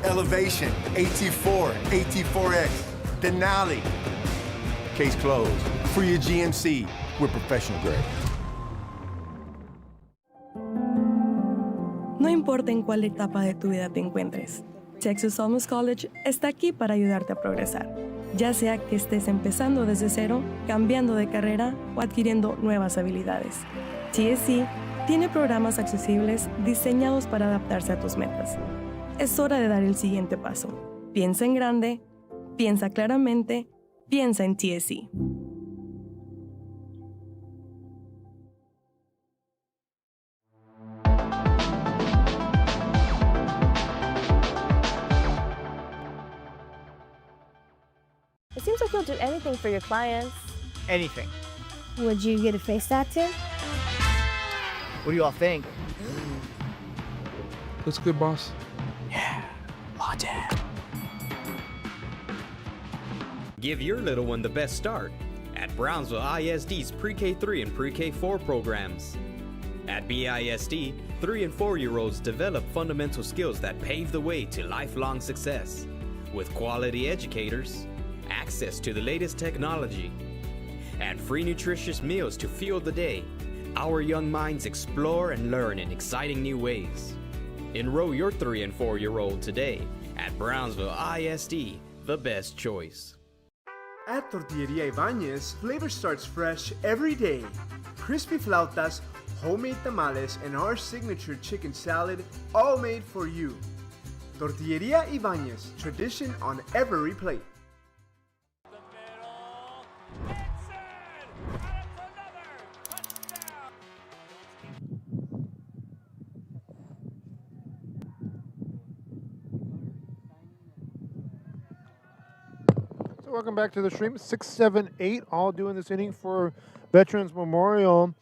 Elevation, AT4, AT4X, Denali. Case closed. For your GMC, we're professional grade. No importa en cuál etapa de tu vida te encuentres, Texas Almus College está aquí para ayudarte a progresar. Ya sea que estés empezando desde cero, cambiando de carrera o adquiriendo nuevas habilidades. TSC tiene programas accesibles diseñados para adaptarse a tus metas. Es hora de dar el siguiente paso. Piensa en grande, piensa claramente, piensa en TSC. It seems like you'll do anything for your clients. Anything. Would you get a face tattoo? What do you all think? Looks good, boss. Give your little one the best start at Brownsville ISD's Pre-K3 and Pre-K4 programs. At BISD, 3 and 4-year-olds develop fundamental skills that pave the way to lifelong success. With quality educators, access to the latest technology, and free nutritious meals to fuel the day, our young minds explore and learn in exciting new ways. Enroll your 3 and 4-year-old today at Brownsville ISD, the best choice. At Tortilleria Ibañez, flavor starts fresh every day. Crispy flautas, homemade tamales, and our signature chicken salad, all made for you. Tortilleria Ibañez, tradition on every plate. Welcome back to the stream. 6, 7, 8, all doing this inning for Veterans Memorial.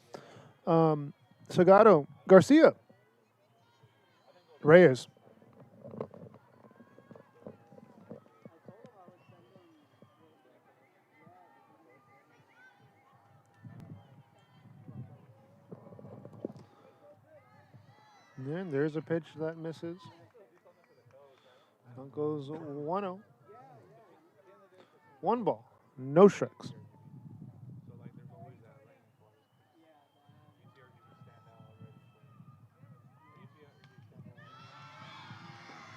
Sagado, Garcia, Reyes. And there's a pitch that misses. Now goes 1-0. 1 ball, no strikes.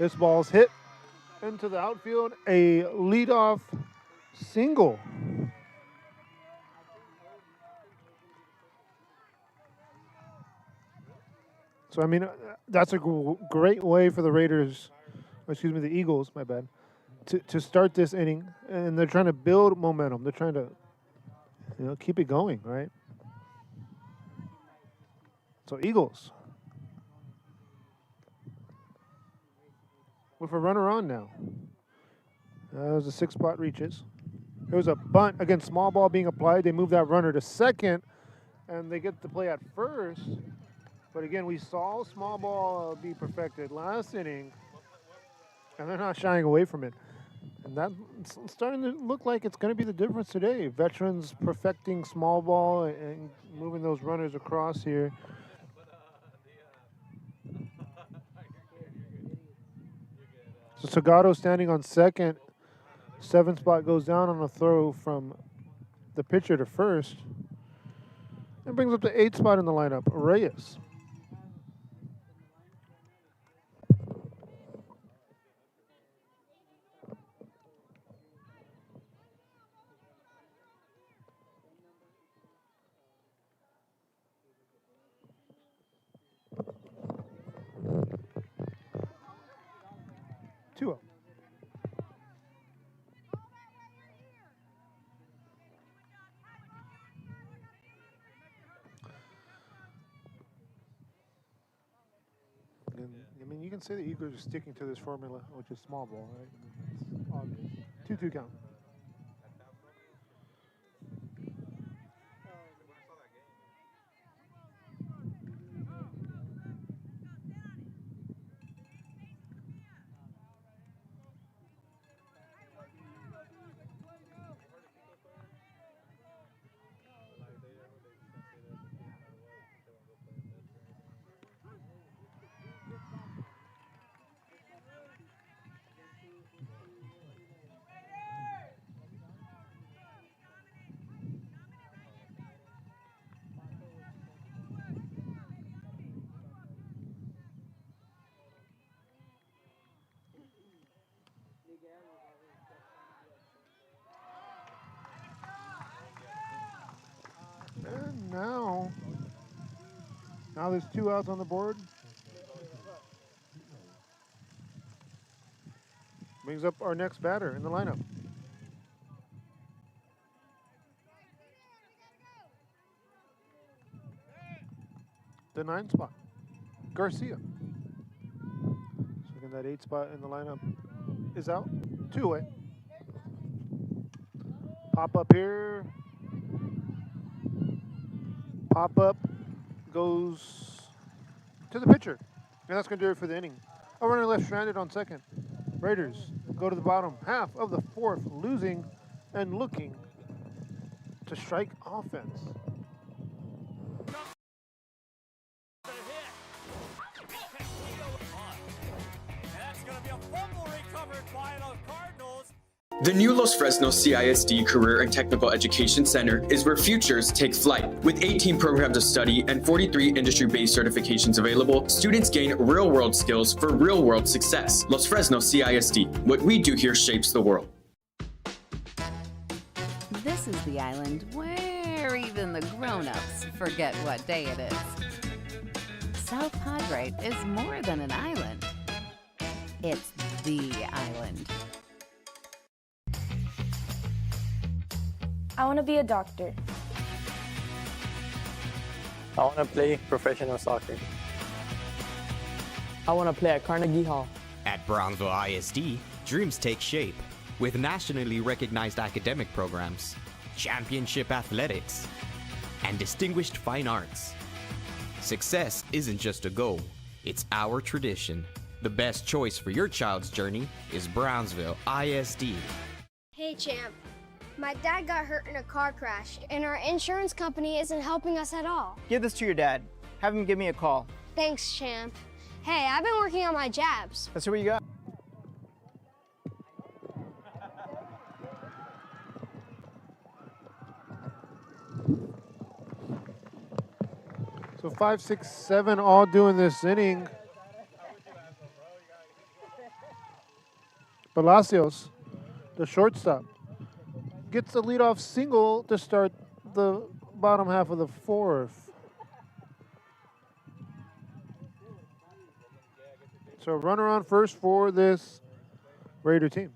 This ball's hit into the outfield. A leadoff single. So, I mean, that's a great way for the Raiders, excuse me, the Eagles, my bad, to start this inning. And they're trying to build momentum. They're trying to, keep it going, right? So, Eagles with a runner on now. As the 6 spot reaches. There was a bunt against small ball being applied. They move that runner to second, and they get to play at first. But again, we saw small ball be perfected last inning, and they're not shying away from it. And that's starting to look like it's going to be the difference today. Veterans perfecting small ball and moving those runners across here. So Sagado standing on second. 7 spot goes down on a throw from the pitcher to first. And brings up the 8 spot in the lineup, Reyes. Two. I mean, you can say the Eagles are sticking to this formula, which is small ball, right? It's obvious. 2-2 count. And now there's 2 outs on the board. Brings up our next batter in the lineup. The 9 spot, Garcia. So again, that 8 spot in the lineup is out. 2 away. Pop up here. Pop up goes to the pitcher. And that's going to do it for the inning. A runner left stranded on second. Raiders go to the bottom half of the 4th, losing and looking to strike offense. The new Los Fresnos CISD Career and Technical Education Center is where futures take flight. With 18 programs of study and 43 industry-based certifications available, students gain real-world skills for real-world success. Los Fresnos CISD. What we do here shapes the world. This is the island where even the grown-ups forget what day it is. South Padre is more than an island. It's the island. I want to be a doctor. I want to play professional soccer. I want to play at Carnegie Hall. At Brownsville ISD, dreams take shape with nationally recognized academic programs, championship athletics, and distinguished fine arts. Success isn't just a goal, it's our tradition. The best choice for your child's journey is Brownsville ISD. Hey, champ. My dad got hurt in a car crash, and our insurance company isn't helping us at all. Give this to your dad. Have him give me a call. Thanks, champ. Hey, I've been working on my jabs. Let's see what you got. So 5, 6, 7 all doing this inning. Palacios, the shortstop, gets the leadoff single to start the bottom half of the fourth. So runner on first for this Raider team.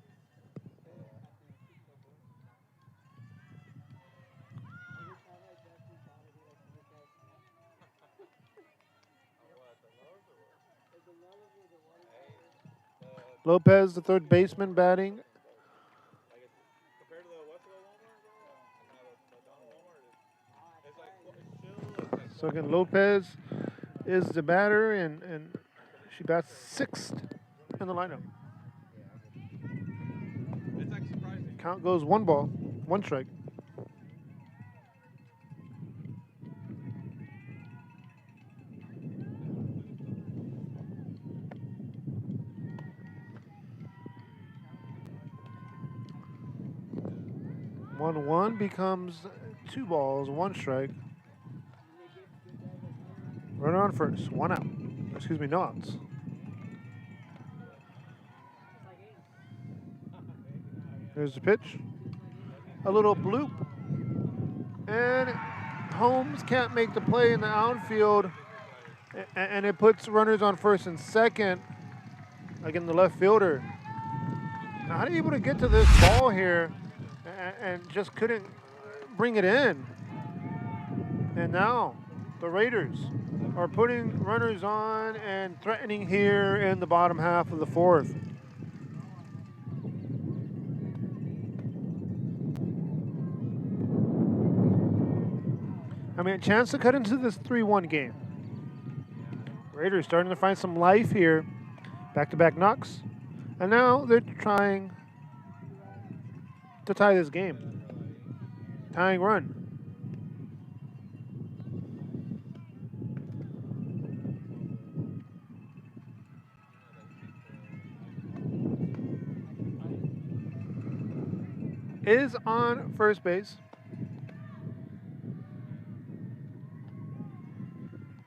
Lopez, the third baseman, batting. So again, Lopez is the batter, and she bats sixth in the lineup. Count goes 1 ball, 1 strike. One becomes 2 balls, 1 strike. Runner on first, 1 out. Excuse me, no outs. Here's the pitch. A little bloop. And Holmes can't make the play in the outfield. And it puts runners on first and second. Again, the left fielder. Now, how are you able to get to this ball here and just couldn't bring it in? And now the Raiders are putting runners on and threatening here in the bottom half of the fourth. I mean, a chance to cut into this 3-1 game. Raiders starting to find some life here. Back-to-back knocks. And now they're trying to tie this game. Tying run. Is on first base.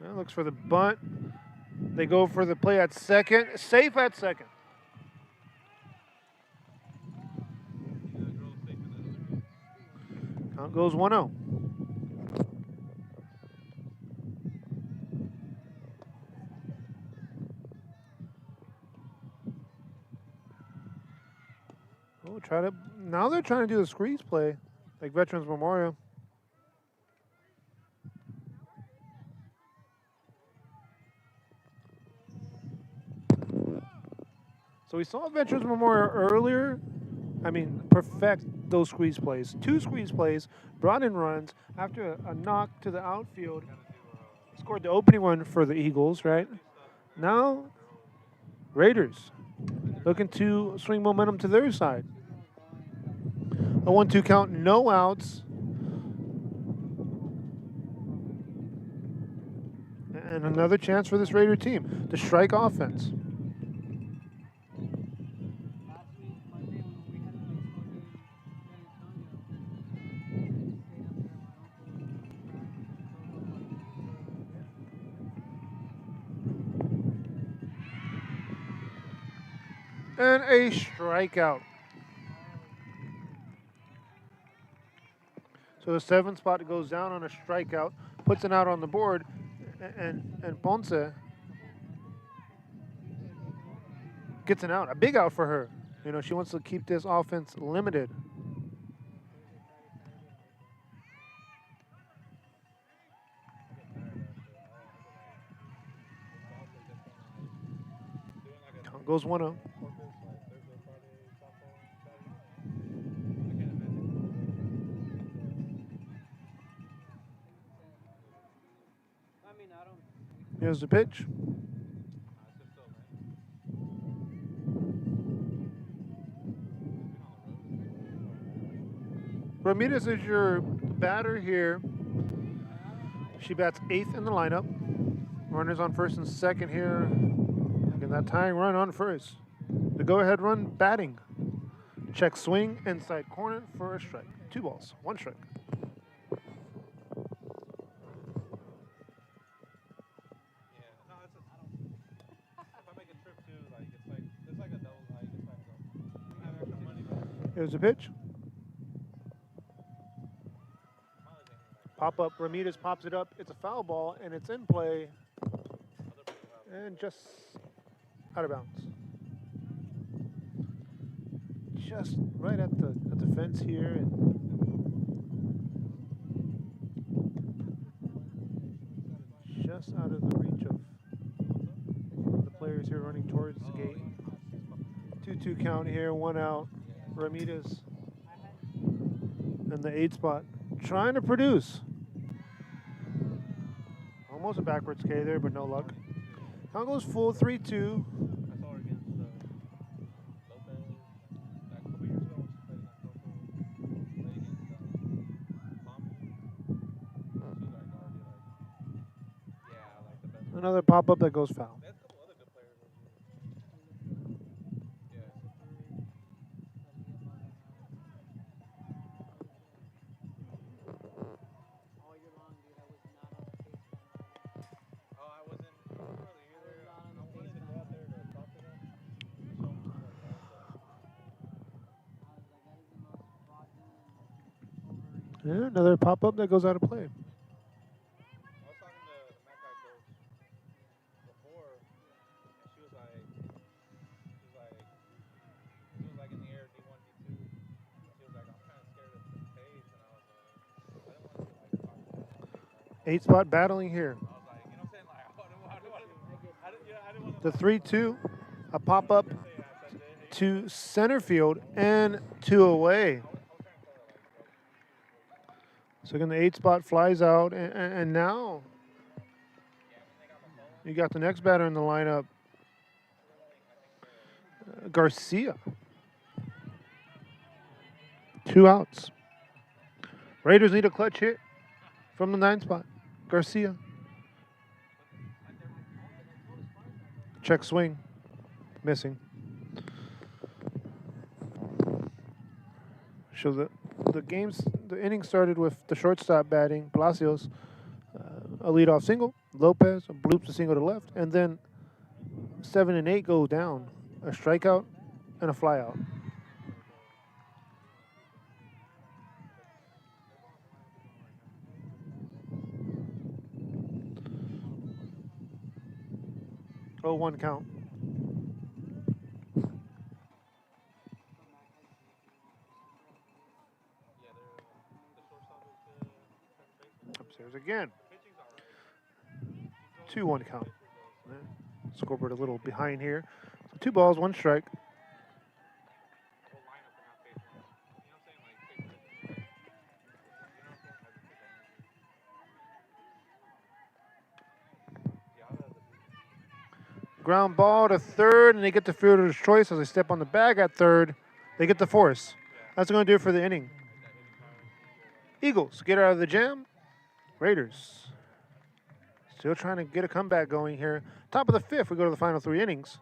Well, looks for the bunt. They go for the play at second. Safe at second. Count goes 1-0. Oh, now they're trying to do the squeeze play, like Veterans Memorial. So we saw Veterans Memorial earlier. I mean, perfect those squeeze plays. 2 squeeze plays, brought in runs after a knock to the outfield. Scored the opening one for the Eagles, right? Now, Raiders looking to swing momentum to their side. A 1-2 count, no outs. And another chance for this Raider team to strike offense. And a strikeout. So the 7th spot goes down on a strikeout, puts an out on the board, and Ponce gets an out, a big out for her. You know, she wants to keep this offense limited. Count goes 1-0. Here's the pitch. Ramirez is your batter here. She bats 8th in the lineup. Runners on first and second here. Again, that tying run on first. The go-ahead run batting. Check swing inside corner for a strike. 2 balls, 1 strike. Here's the pitch. Pop up. Ramirez pops it up. It's a foul ball, and it's in play. And just out of bounds. Just right at the fence here. And just out of the reach of the players here running towards the gate. 2-2 count here, 1 out. Ramirez in the 8 spot, trying to produce. Almost a backwards K there, but no luck. Count goes full, 3-2. Another pop-up that goes foul. Yeah, another pop-up that goes out of play. Eight spot battling here. The 3-2, a pop-up to center field and 2 away. So again, the 8 spot flies out, and now you got the next batter in the lineup, Garcia. 2 outs. Raiders need a clutch hit from the 9 spot. Garcia. Check swing. Missing. So the inning started with the shortstop batting, Palacios, a leadoff single. Lopez bloops a single to left, and then 7 and 8 go down, a strikeout and a flyout. Oh, 1 count. Upstairs again. 2-1 count. Scoreboard a little behind here. So 2 balls, 1 strike. Ground ball to third, and they get the fielder's choice as they step on the bag at third. They get the force. That's going to do it for the inning. Eagles get out of the jam. Raiders still trying to get a comeback going here. Top of the 5th, we go to the final 3 innings.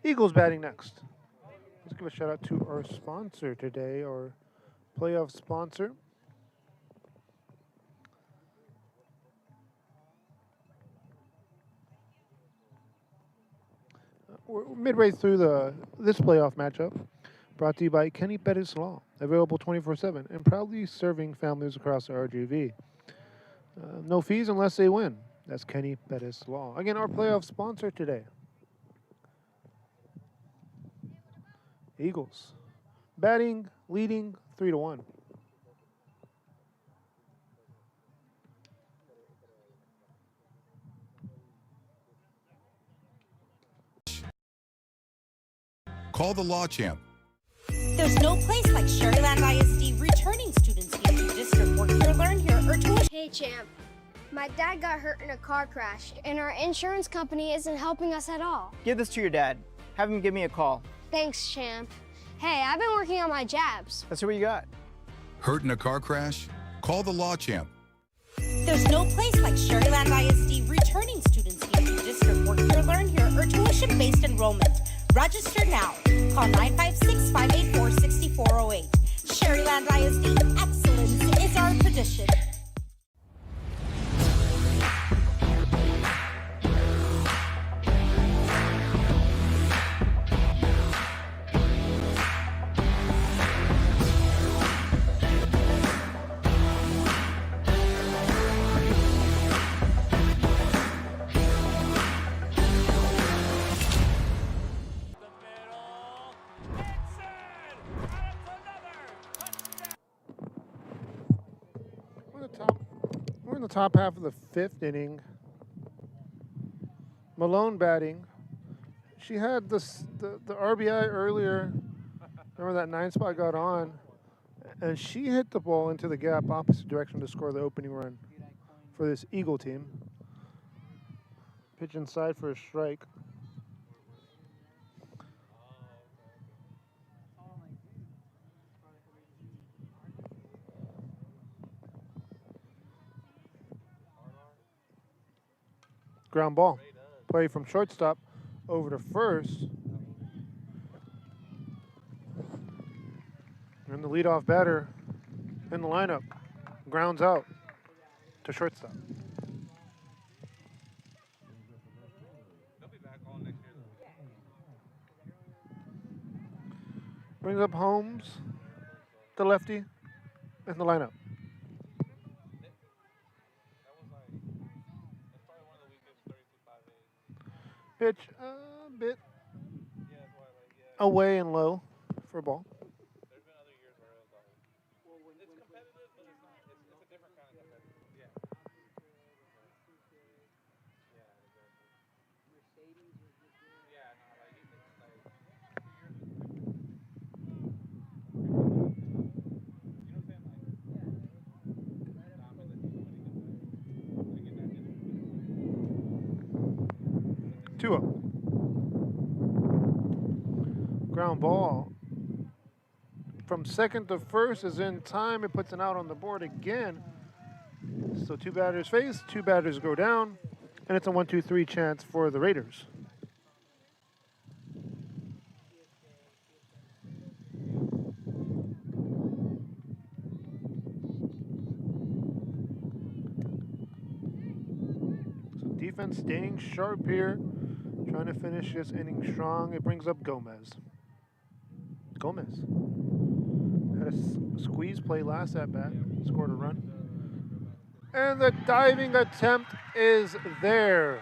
Eagles batting next. Let's give a shout out to our sponsor today, our playoff sponsor. We're midway through this playoff matchup, brought to you by Kenny Pettis Law, available 24/7 and proudly serving families across the RGV. No fees unless they win. That's Kenny Pettis Law. Again, our playoff sponsor today. Eagles batting, leading 3-1. Call the Law Champ. There's no place like Sherryland ISD returning students here to district work here, learn here, or tuition. Hey, champ. My dad got hurt in a car crash, and our insurance company isn't helping us at all. Give this to your dad. Have him give me a call. Thanks, champ. Hey, I've been working on my jabs. Let's see what you got. Hurt in a car crash? Call the Law Champ. There's no place like Sherryland ISD returning students here to district work here, learn here, or tuition-based enrollment. Register now. Call 956-584-6408. Sherryland ISD, excellence is our tradition. the top half of the 5th inning. Malone batting. She had the RBI earlier. Remember that 9 spot got on, and she hit the ball into the gap opposite direction to score the opening run for this Eagle team. Pitch inside for a strike. Ground ball. Play from shortstop over to first. And the leadoff batter in the lineup grounds out to shortstop. Brings up Holmes, the lefty, in the lineup. Pitch a bit away and low for a ball. Ground ball from second to first is in time. It puts an out on the board again. So 2 batters face, 2 batters go down, and it's a 1-2-3 chance for the Raiders. So defense staying sharp here, trying to finish this inning strong. It brings up Gomez. Gomez had a squeeze play last at bat, scored a run. And the diving attempt is there.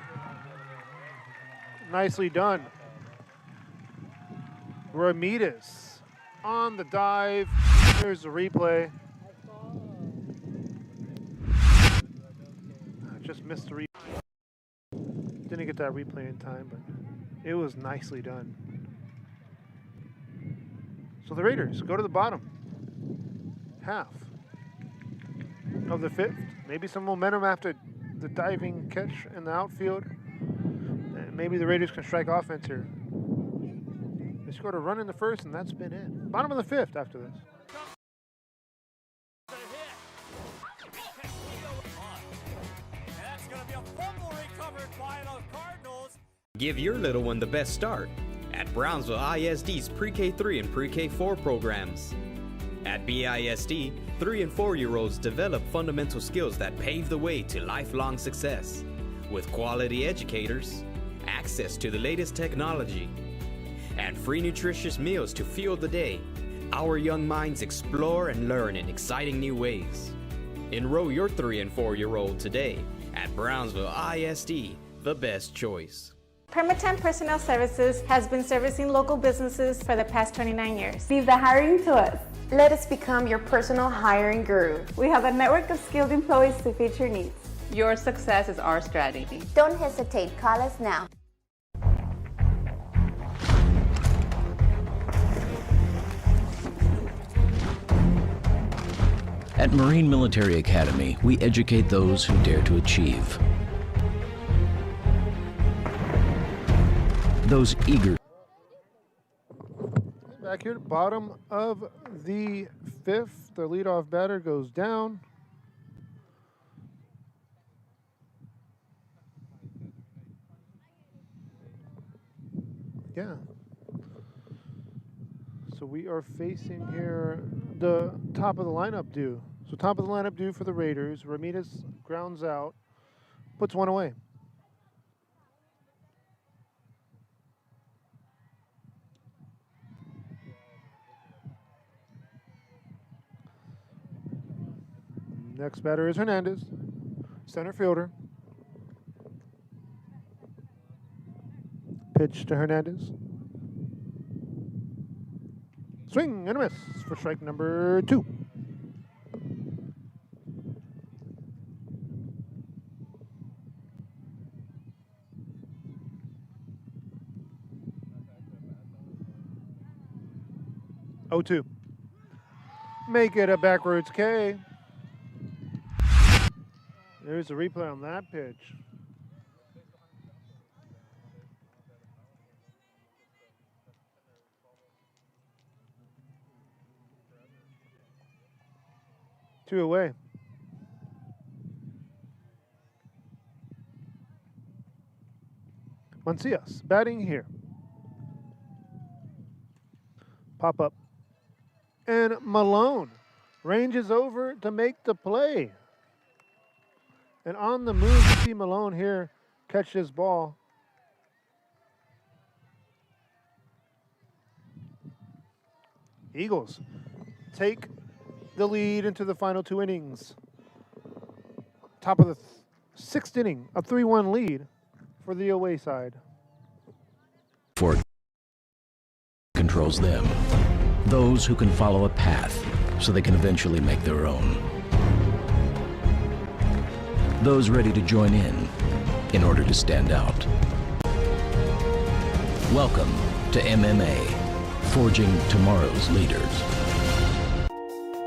Nicely done. Ramirez on the dive. Here's the replay. I just missed the replay. Didn't get that replay in time, but it was nicely done. So the Raiders go to the bottom half of the 5th. Maybe some momentum after the diving catch in the outfield. And maybe the Raiders can strike offense here. They scored a run in the 1st, and that's been it. Bottom of the 5th after this. Give your little one the best start at Brownsville ISD's Pre-K 3 and Pre-K 4 programs. At BISD, 3 and 4-year-olds develop fundamental skills that pave the way to lifelong success. With quality educators, access to the latest technology, and free nutritious meals to fuel the day, our young minds explore and learn in exciting new ways. Enroll your 3 and 4-year-old today at Brownsville ISD, the best choice. Permatemp Personnel Services has been servicing local businesses for the past 29 years. Leave the hiring to us. Let us become your personal hiring guru. We have a network of skilled employees to fit your needs. Your success is our strategy. Don't hesitate, call us now. At Marine Military Academy, we educate those who dare to achieve. Those eager. Back here, bottom of the 5th. The leadoff batter goes down. Yeah. So we are facing here the top of the lineup due. So top of the lineup due for the Raiders. Ramirez grounds out, puts one away. Next batter is Hernandez, center fielder. Pitch to Hernandez. Swing and a miss for strike number 2. 0-2. Make it a backwards K. There's a replay on that pitch. Two away. Mancias batting here. Pop up. And Malone ranges over to make the play. And on the move, you see Malone here catch this ball. Eagles take the lead into the final 2 innings. Top of the 6th inning, a 3-1 lead for the away side. Ford controls them. Those who can follow a path so they can eventually make their own. Those ready to join in order to stand out. Welcome to MMA, forging tomorrow's leaders.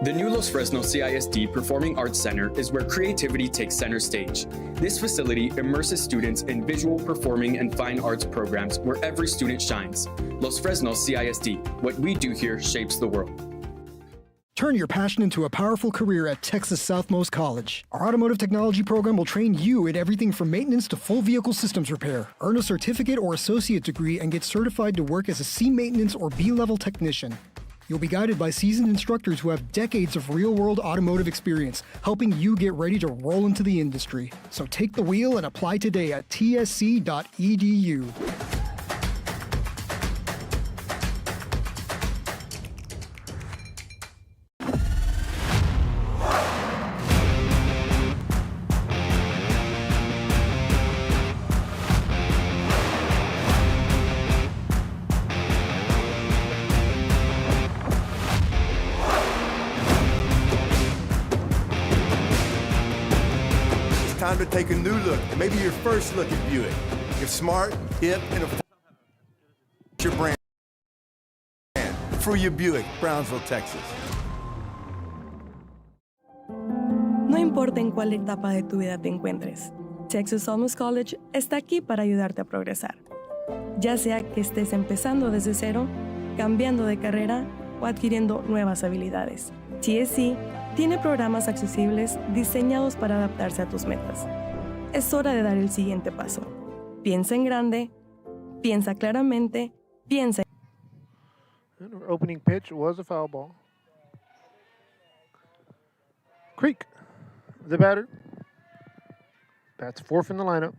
The new Los Fresnos CISD Performing Arts Center is where creativity takes center stage. This facility immerses students in visual, performing, and fine arts programs where every student shines. Los Fresnos CISD, what we do here shapes the world. Turn your passion into a powerful career at Texas Southmost College. Our automotive technology program will train you in everything from maintenance to full vehicle systems repair. Earn a certificate or associate degree and get certified to work as a C maintenance or B-level technician. You'll be guided by seasoned instructors who have decades of real-world automotive experience, helping you get ready to roll into the industry. So take the wheel and apply today at tsc.edu. Time to take a new look, maybe your first look at Buick. You're smart, hip, and your brand. For your Buick, Brownsville, Texas. No importa en cuál etapa de tu vida te encuentres, Texas Southmost College está aquí para ayudarte a progresar. Ya sea que estés empezando desde cero, cambiando de carrera o adquiriendo nuevas habilidades. TSC tiene programas accesibles diseñados para adaptarse a tus metas. Es hora de dar el siguiente paso. Piensa en grande, piensa claramente, piensa. And our opening pitch was a foul ball. Creek, the batter. Bats 4th in the lineup.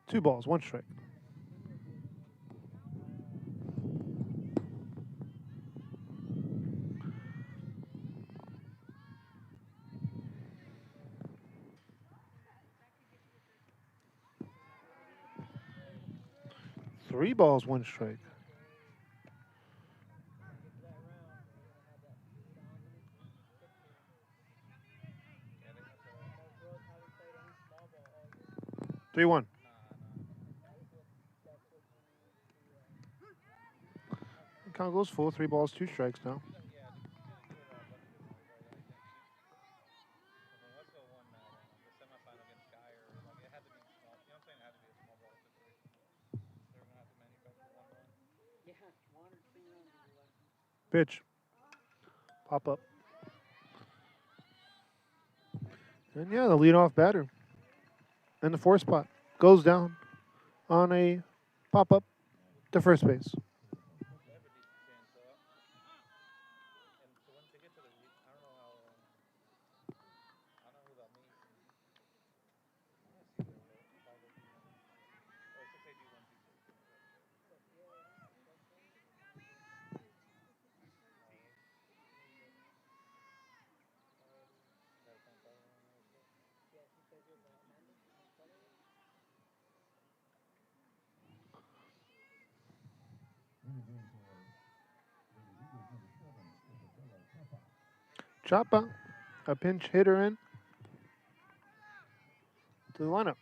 Two balls, one strike. Three balls, one strike. 3-1. Count goes full. 3 balls, 2 strikes now. Pitch. Pop up. And yeah, the leadoff batter in the 4th spot goes down on a pop up to first base. Chapa, a pinch hitter in to the lineup.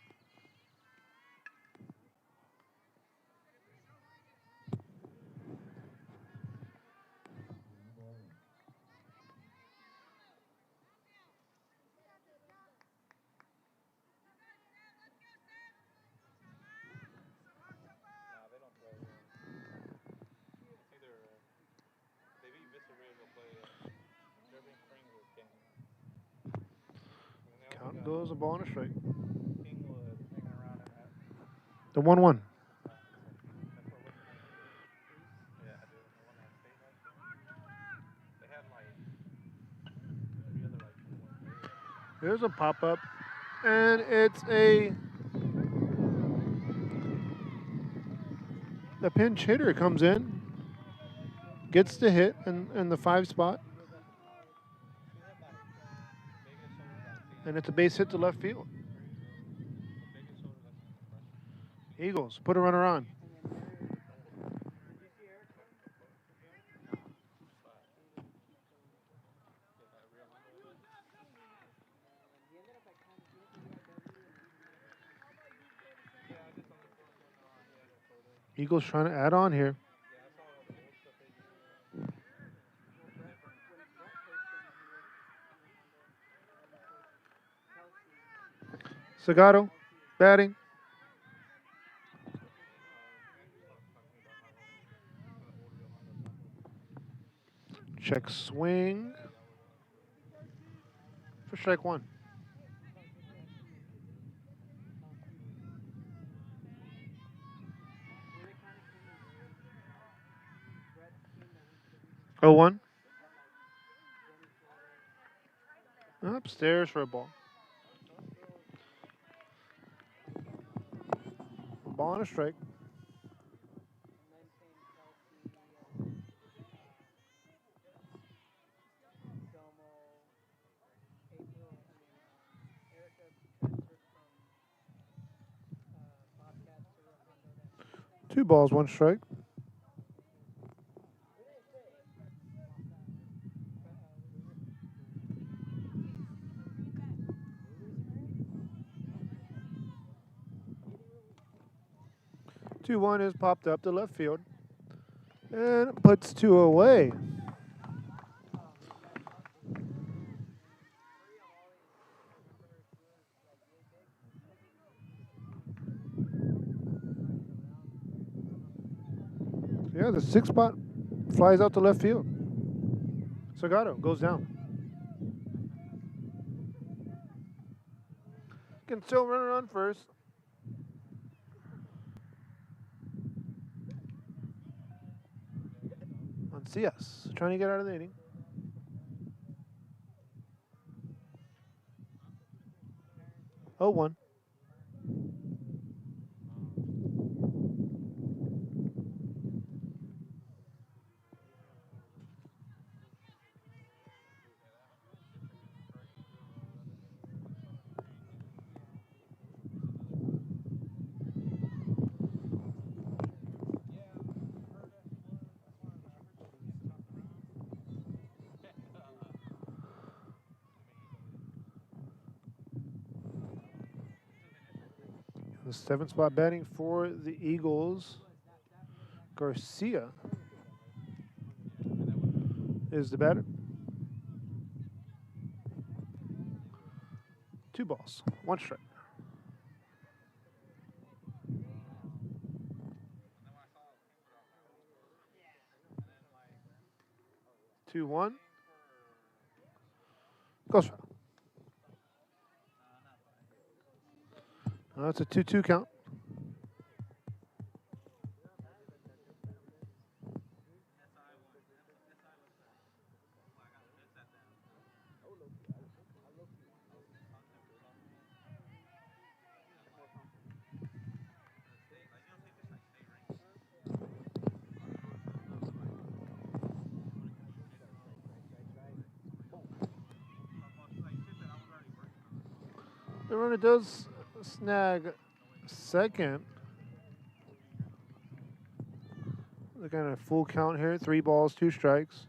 Count goes a ball and a strike. The 1-1. There's a pop-up, and it's the pinch hitter comes in, gets the hit in the 5 spot, and it's a base hit to left field. Eagles put a runner on. Eagles trying to add on here. Segato batting. Check swing for strike 1. Oh, 1. Upstairs for a ball. Ball and a strike. Two balls, 1 strike. Two 1 is popped up to left field and puts 2 away. Yeah, the 6 spot flies out to left field. Segato goes down. Can still run it on first. On CS, trying to get out of the inning. Oh, 1. The 7th spot batting for the Eagles, Garcia is the batter. 2 balls, 1 strike. Two 1. Goes foul. That's a 2-2 count. The runner does snag second. The Looking at a full count here. 3 balls, 2 strikes.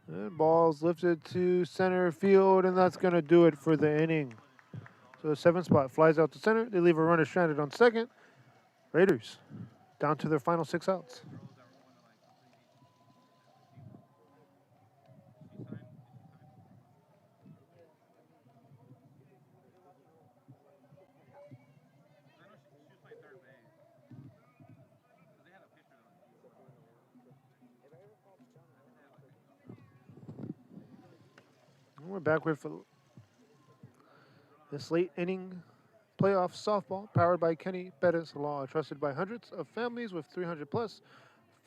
And ball's lifted to center field, and that's going to do it for the inning. So the 7th spot flies out to center. They leave a runner stranded on second. Raiders down to their final 6 outs. And we're back with this late inning playoff softball powered by Kenny Perez Law, trusted by hundreds of families with 300 plus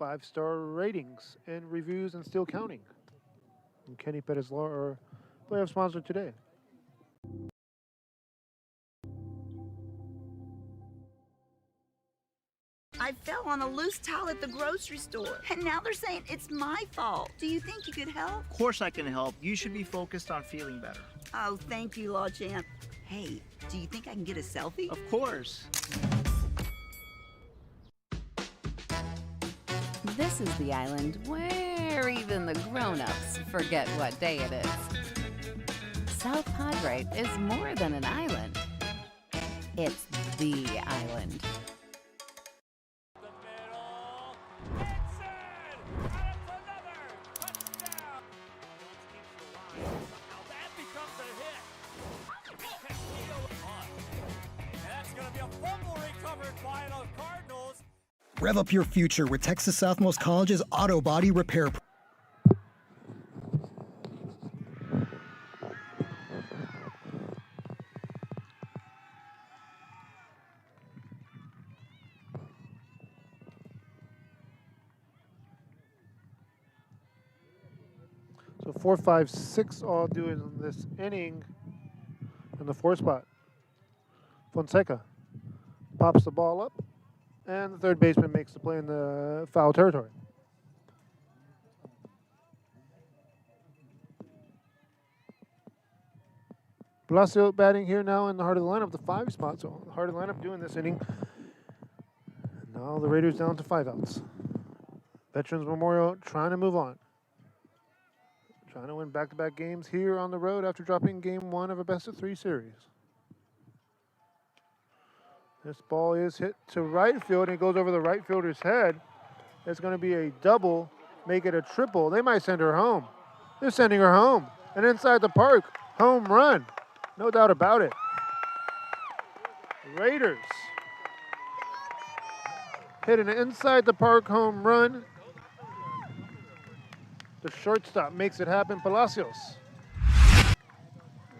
5-star ratings and reviews and still counting. And Kenny Perez Law, our playoff sponsor today. I fell on a loose towel at the grocery store, and now they're saying it's my fault. Do you think you could help? Of course I can help. You should be focused on feeling better. Oh, thank you, Law Champ. Hey, do you think I can get a selfie? Of course. This is the island where even the grown-ups forget what day it is. South Padre is more than an island. It's the island. Rev up your future with Texas Southmost College's auto body repair. So 4, 5, 6 all do it in this inning in the 4 spot. Fonseca pops the ball up, and the third baseman makes the play in the foul territory. Palacio batting here now in the heart of the lineup, the 5 spot. So the heart of the lineup doing this inning. Now the Raiders down to 5 outs. Veterans Memorial trying to move on. Trying to win back-to-back games here on the road after dropping game 1 of a best-of-3 series. This ball is hit to right field, and it goes over the right fielder's head. It's going to be a double, make it a triple. They might send her home. They're sending her home. And inside the park, home run. No doubt about it. Raiders hit an inside the park home run. The shortstop makes it happen, Palacios.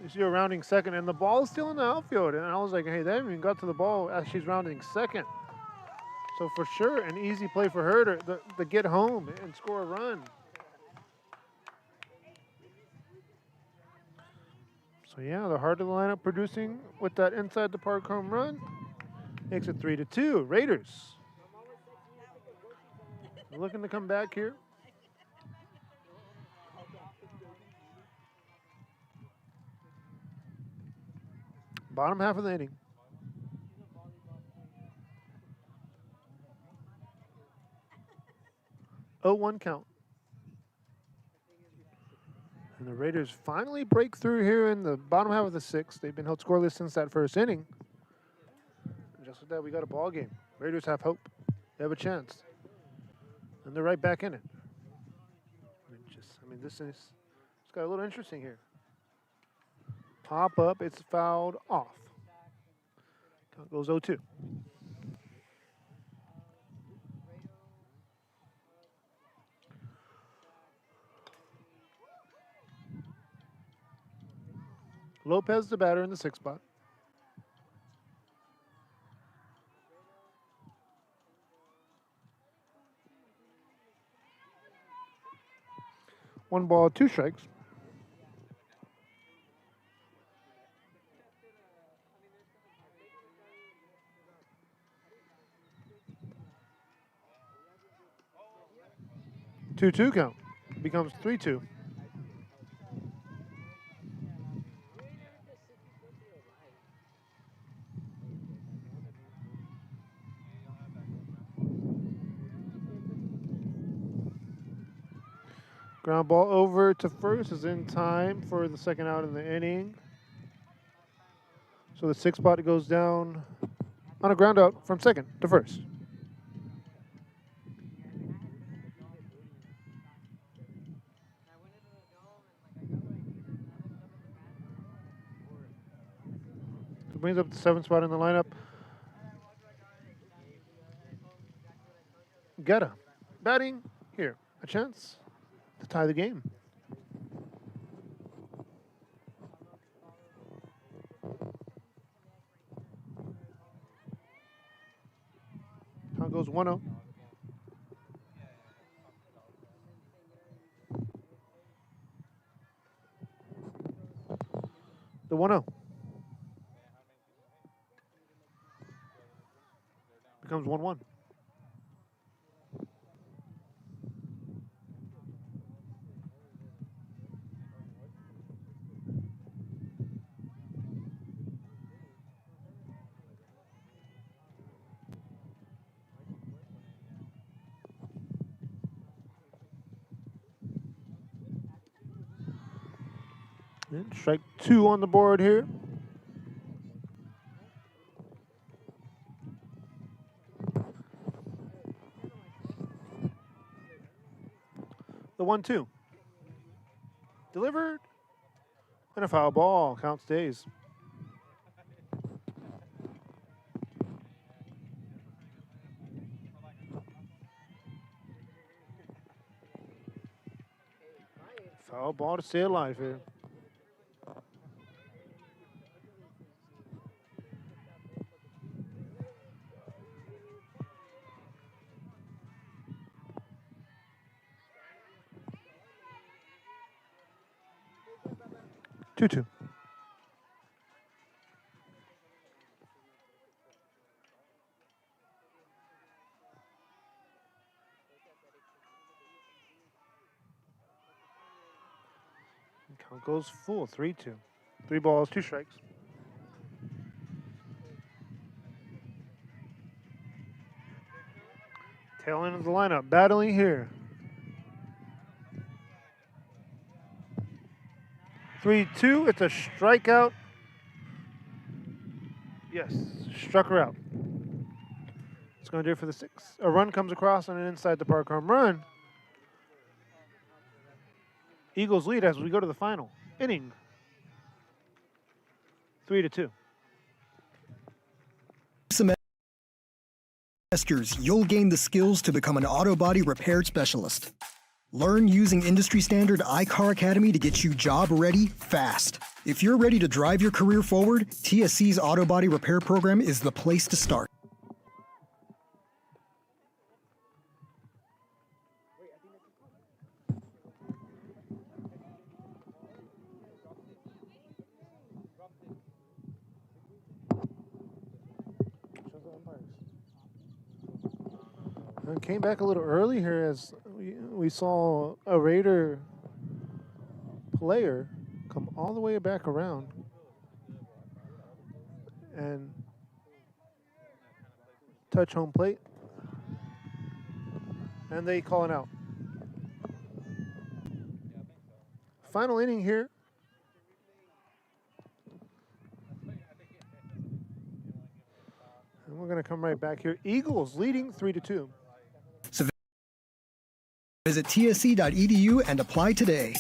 You see her rounding second, and the ball is still in the outfield. And I was like, hey, they haven't even got to the ball as she's rounding second. So for sure, an easy play for her to get home and score a run. So yeah, the heart of the lineup producing with that inside the park home run. Makes it 3-2. Raiders looking to come back here. Bottom half of the inning. Oh, 1 count. And the Raiders finally break through here in the bottom half of the 6th. They've been held scoreless since that first inning. And just like that, we got a ball game. Raiders have hope. They have a chance. And they're right back in it. This is, it's got a little interesting here. Pop up, it's fouled off. Count goes 0-2. Lopez the batter in the 6th spot. One ball, 2 strikes. Two count. becomes 3-2. Ground ball over to first is in time for the second out in the inning. So the 6th spot goes down on a ground out from second to first. So brings up the 7th spot in the lineup. Guetta batting here. A chance to tie the game. Count goes 1-0. The 1-0 becomes 1-1. And strike 2 on the board here. The 1-2. Delivered. And a foul ball. Count stays. Foul ball to stay alive here. Two. Count goes full, 3-2. 3 balls, 2 strikes. Tail end of the lineup, battling here. 3-2, it's a strikeout. Yes, struck her out. It's going to do it for the 6th. A run comes across on an inside the park home run. Eagles lead as we go to the final inning. 3-2. Semesters, you'll gain the skills to become an auto body repair specialist. Learn using industry standard iCar Academy to get you job ready fast. If you're ready to drive your career forward, TSC's auto body repair program is the place to start. And came back a little early here as we saw a Raider player come all the way back around and touch home plate. And they call it out. Final inning here. And we're going to come right back here. Eagles leading 3-2. So visit tsc.edu and apply today.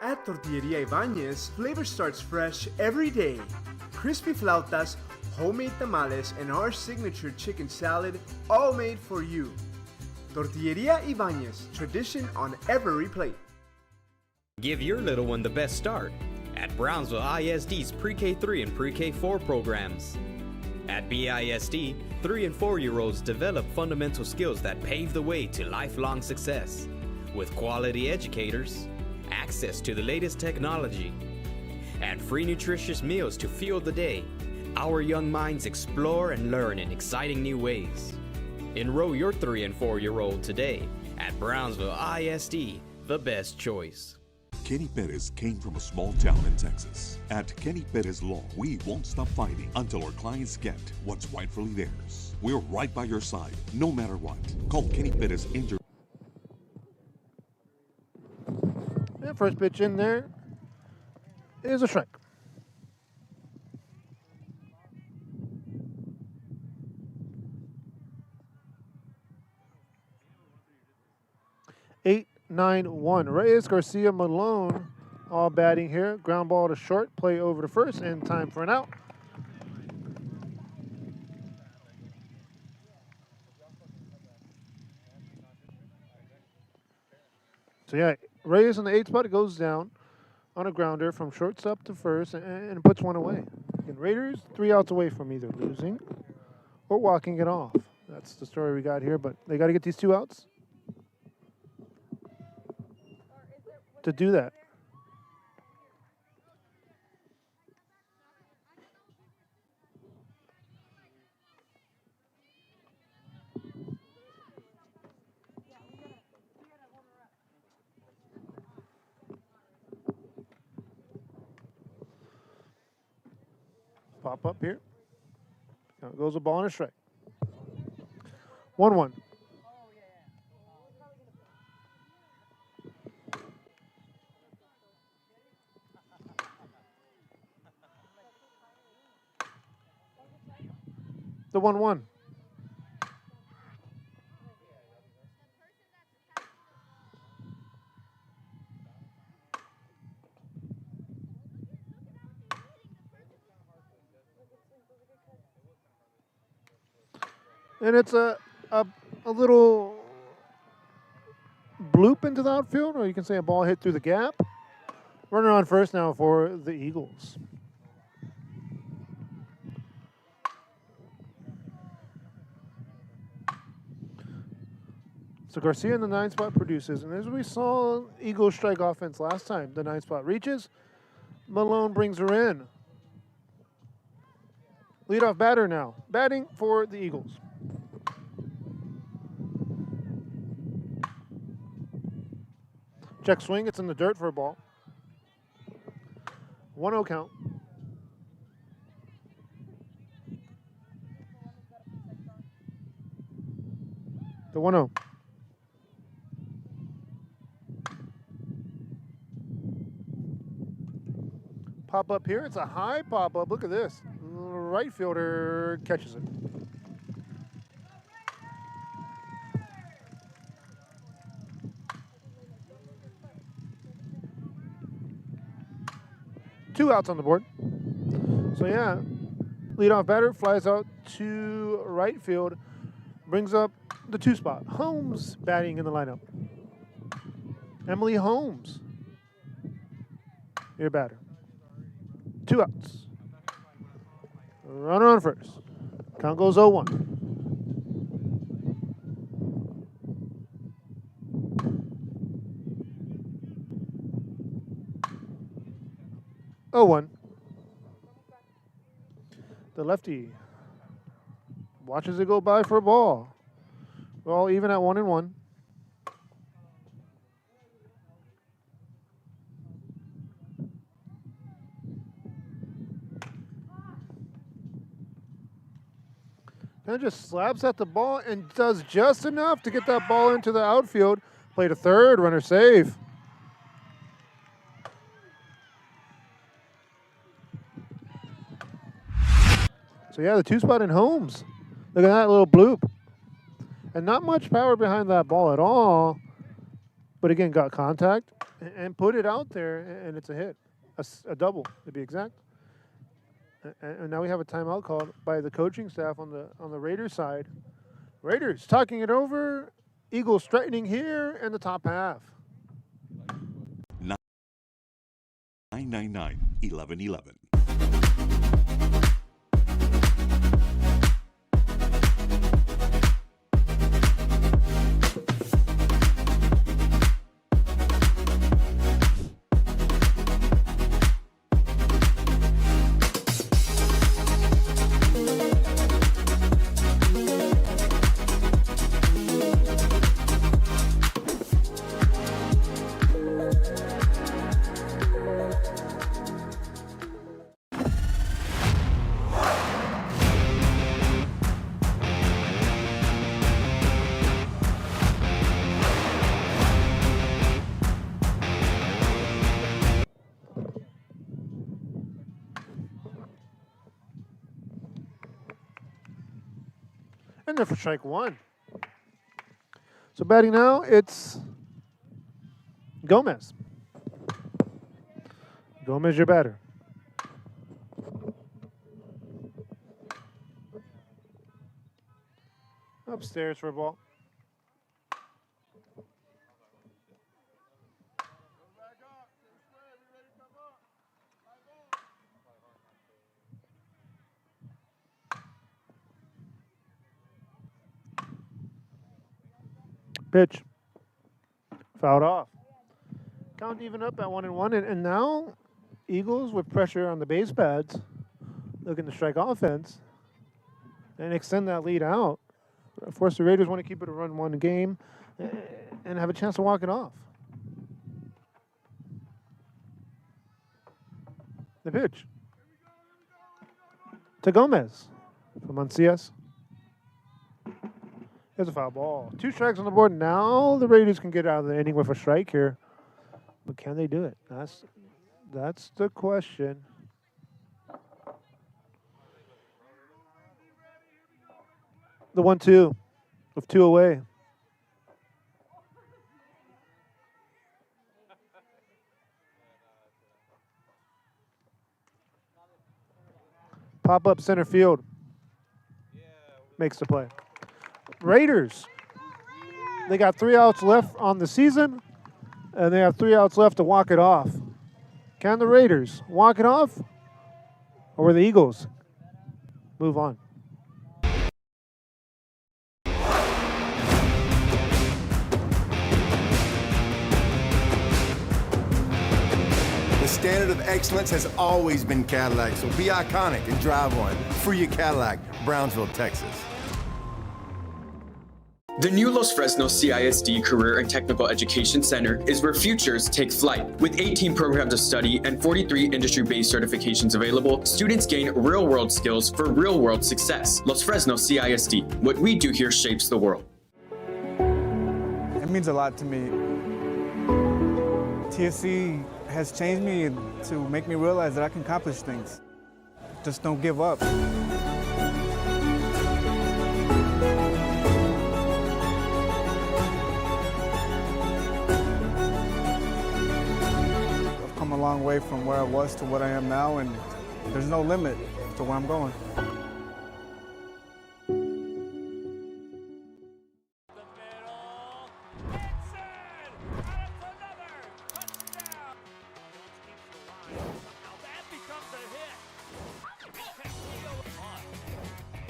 At Tortilleria Ibañez, flavor starts fresh every day. Crispy flautas, homemade tamales, and our signature chicken salad, all made for you. Tortilleria Ibañez, tradition on every plate. Give your little one the best start at Brownsville ISD's Pre-K3 and Pre-K4 programs. At BISD, 3 and 4-year-olds develop fundamental skills that pave the way to lifelong success. With quality educators, access to the latest technology, and free nutritious meals to fuel the day, Our young minds explore and learn in exciting new ways. Enroll your 3 and 4-year-old today at Brownsville ISD, the best choice. Kenny Perez came from a small town in Texas. At Kenny Perez Law, we won't stop fighting until our clients get what's rightfully theirs. We're right by your side, no matter what. Call Kenny Perez Injured. And first pitch in there is a strike. Eight, 9-1. Reyes, Garcia, Malone all batting here. Ground ball to short, play over to first, and time for an out. So yeah, Reyes in the 8th spot, it goes down on a grounder from shortstop to first and puts one away. And Raiders 3 outs away from either losing or walking it off. That's the story we got here, but they got to get these 2 outs to do that. Pop up here. Now goes a ball and a strike. 1-1. The 1-1. And it's a little bloop into the outfield, or you can say a ball hit through the gap. Runner on first now for the Eagles. So Garcia in the 9th spot produces, and as we saw Eagles strike offense last time, the 9th spot reaches. Malone brings her in. Leadoff batter now, batting for the Eagles. Check swing, it's in the dirt for a ball. 1-0 count. The 1-0. Pop up here, it's a high pop up. Look at this. Right fielder catches it. Two outs on the board. So yeah, leadoff batter flies out to right field, brings up the 2 spot. Holmes batting in the lineup. Emily Holmes, your batter. 2 outs. Runner on first. Count goes 0-1. The lefty watches it go by for a ball. We're all even at 1-1. And just slaps at the ball and does just enough to get that ball into the outfield. Play to third, runner safe. So yeah, the 2 spot in Holmes. Look at that little bloop. And not much power behind that ball at all. But again, got contact and put it out there, and it's a hit. A double, to be exact. And now we have a timeout called by the coaching staff on the Raiders side. Raiders talking it over. Eagles straightening here in the top half. 999-1111. And then for strike one. So batting now, it's Gomez. Gomez, your batter. Upstairs for a ball. Pitch. Fouled off. Count even up at 1-1, and now Eagles with pressure on the base pads, looking to strike offense and extend that lead out. Of course, the Raiders want to keep it a run-one game and have a chance to walk it off. The pitch to Gomez from Mancias. There's a foul ball. 2 strikes on the board. Now the Raiders can get out of the inning with a strike here. But can they do it? That's the question. The 1-2 with 2 away. Pop up center field. Makes the play. Raiders. They got 3 outs left on the season, and they have 3 outs left to walk it off. Can the Raiders walk it off, or will the Eagles move on? The standard of excellence has always been Cadillac, so be iconic and drive one. Free your Cadillac, Brownsville, Texas. The new Los Fresnos CISD Career and Technical Education Center is where futures take flight. With 18 programs of study and 43 industry-based certifications available, students gain real-world skills for real-world success. Los Fresnos CISD. What we do here shapes the world. It means a lot to me. TSC has changed me to make me realize that I can accomplish things. Just don't give up. A long way from where I was to what I am now, and there's no limit to where I'm going.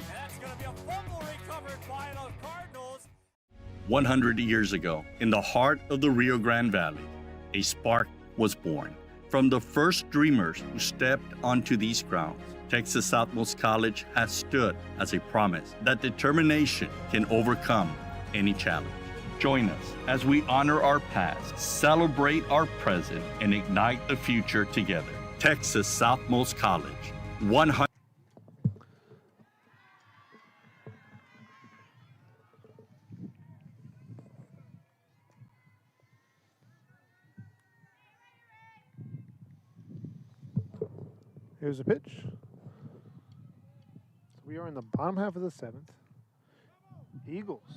That's going to be a fumble recovered by the Cardinals. 100 years ago, in the heart of the Rio Grande Valley, a spark was born. From the first dreamers who stepped onto these grounds, Texas Southmost College has stood as a promise that determination can overcome any challenge. Join us as we honor our past, celebrate our present, and ignite the future together. Texas Southmost College, 100. Here's a pitch. We are in the bottom half of the 7th. Eagles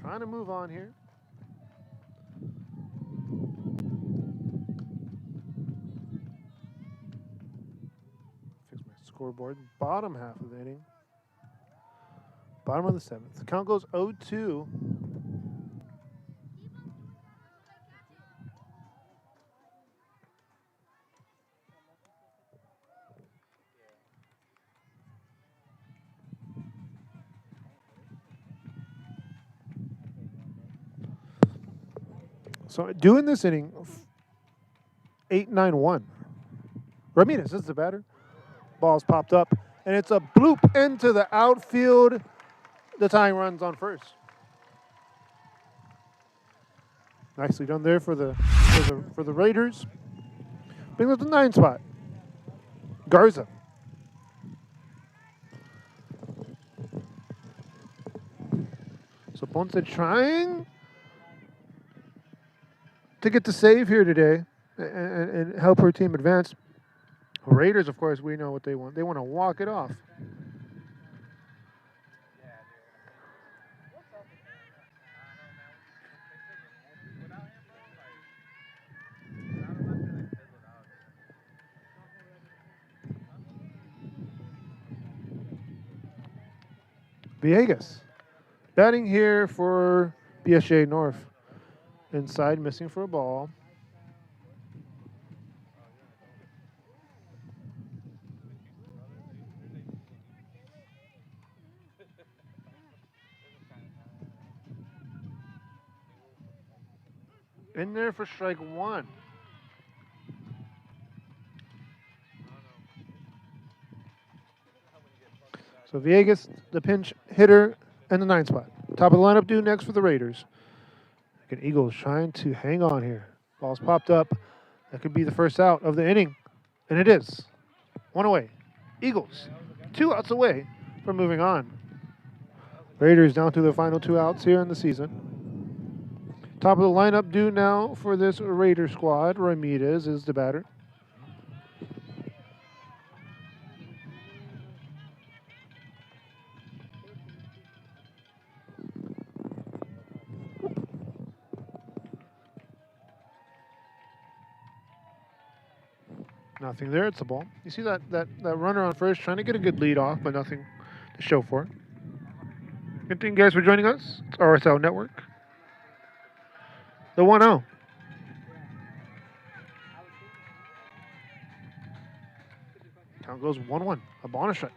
trying to move on here. Fix my scoreboard. Bottom half of the inning. Bottom of the 7th. The count goes 0-2. So doing this inning, 8-9-1. Ramirez is the batter. Ball's popped up, and it's a bloop into the outfield. The tying run's on first. Nicely done there for the Raiders. Brings up the 9 spot. Garza. So Ponce trying to get the save here today and help her team advance. Raiders, of course, we know what they want. They want to walk it off. Villegas batting here for PSJA North. Inside, missing for a ball. In there for strike one. So Villegas, the pinch hitter, and the 9 spot. Top of the lineup due next for the Raiders. Again, Eagles trying to hang on here. Ball's popped up. That could be the first out of the inning. And it is. One away. Eagles, 2 outs away from moving on. Raiders down to their final 2 outs here in the season. Top of the lineup due now for this Raider squad. Ramirez is the batter. Nothing there, it's a ball. You see that runner on first trying to get a good lead off, but nothing to show for it. Good thing, guys, for joining us. It's RSL Network. The 1-0. Count goes 1-1. A ball and a strike.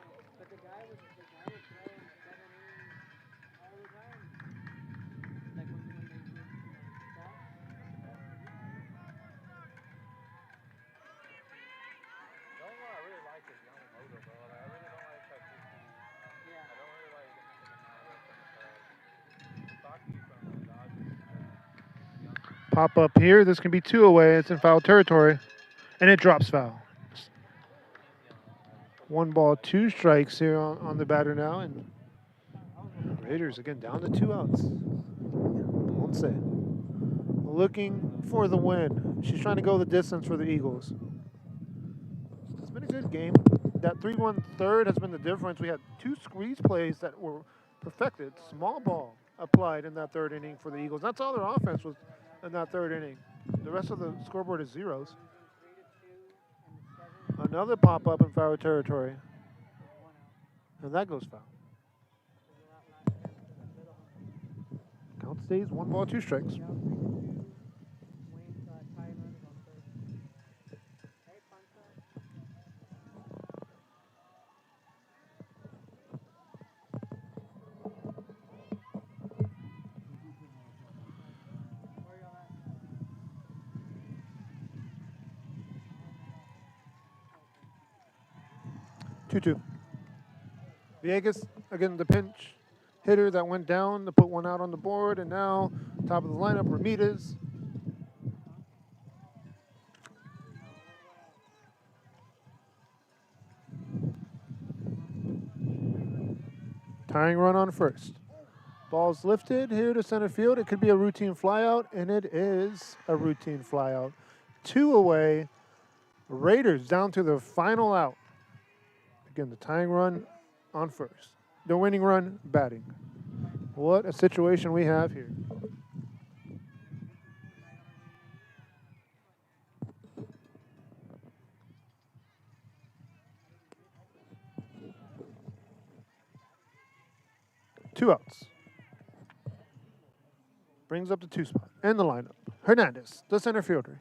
Pop up here. This can be 2 away. It's in foul territory. And it drops foul. 1 ball, 2 strikes here on the batter now. And Raiders again down to 2 outs. Won't say. Looking for the win. She's trying to go the distance for the Eagles. It's been a good game. That 3-1 third has been the difference. We had 2 squeeze plays that were perfected. Small ball applied in that 3rd inning for the Eagles. That's all their offense was in that 3rd inning. The rest of the scoreboard is zeros. Another pop-up in foul territory. And that goes foul. Count stays 1 ball, 2 strikes. Villegas, again, the pinch hitter that went down to put 1 out on the board, and now top of the lineup, Ramirez. Tying run on first. Ball's lifted here to center field. It could be a routine flyout, and it is a routine flyout. 2 away. Raiders down to the final out. Again, the tying run on first. The winning run batting. What a situation we have here. Two outs. Brings up the 2 spot and the lineup. Hernandez, the center fielder.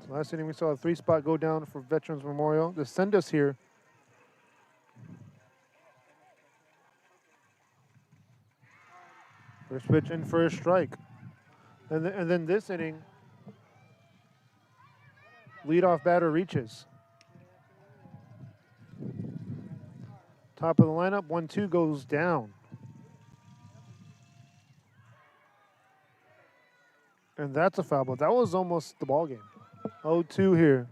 Last inning, we saw a 3 spot go down for Veterans Memorial. To send us here. First pitch in for a strike. And then this inning, leadoff batter reaches. Top of the lineup, 1-2 goes down. And that's a foul ball. That was almost the ball game. 0-2 here.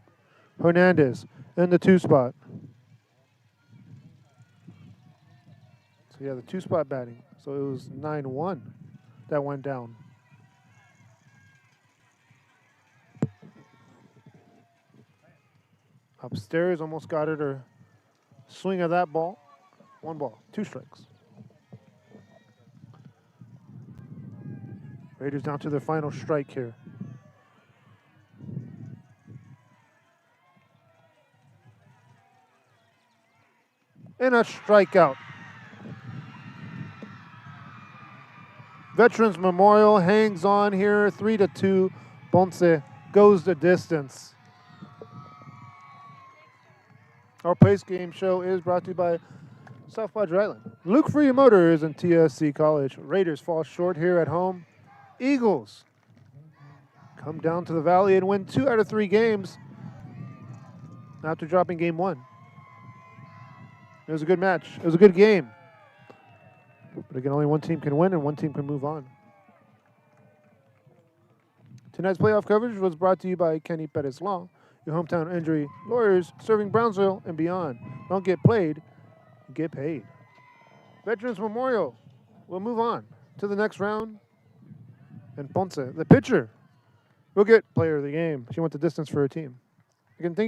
Hernandez in the 2 spot. Yeah, the two-spot batting. So it was 9-1 that went down. Upstairs, almost got it, or swing of that ball. 1 ball, 2 strikes. Raiders down to their final strike here. And a strikeout. Veterans Memorial hangs on here, 3-2. Ponce goes the distance. Our post-game show is brought to you by South Padre Island. Luke Free Motors and TSC College. Raiders fall short here at home. Eagles come down to the Valley and win 2 out of 3 games after dropping game 1. It was a good match. It was a good game. But again, only one team can win and one team can move on. Tonight's playoff coverage was brought to you by Kenny Perez Law, your hometown injury lawyers serving Brownsville and beyond. Don't get played, get paid. Veterans Memorial will move on to the next round. And Ponce, the pitcher, will get player of the game. She went the distance for her team. Again, thank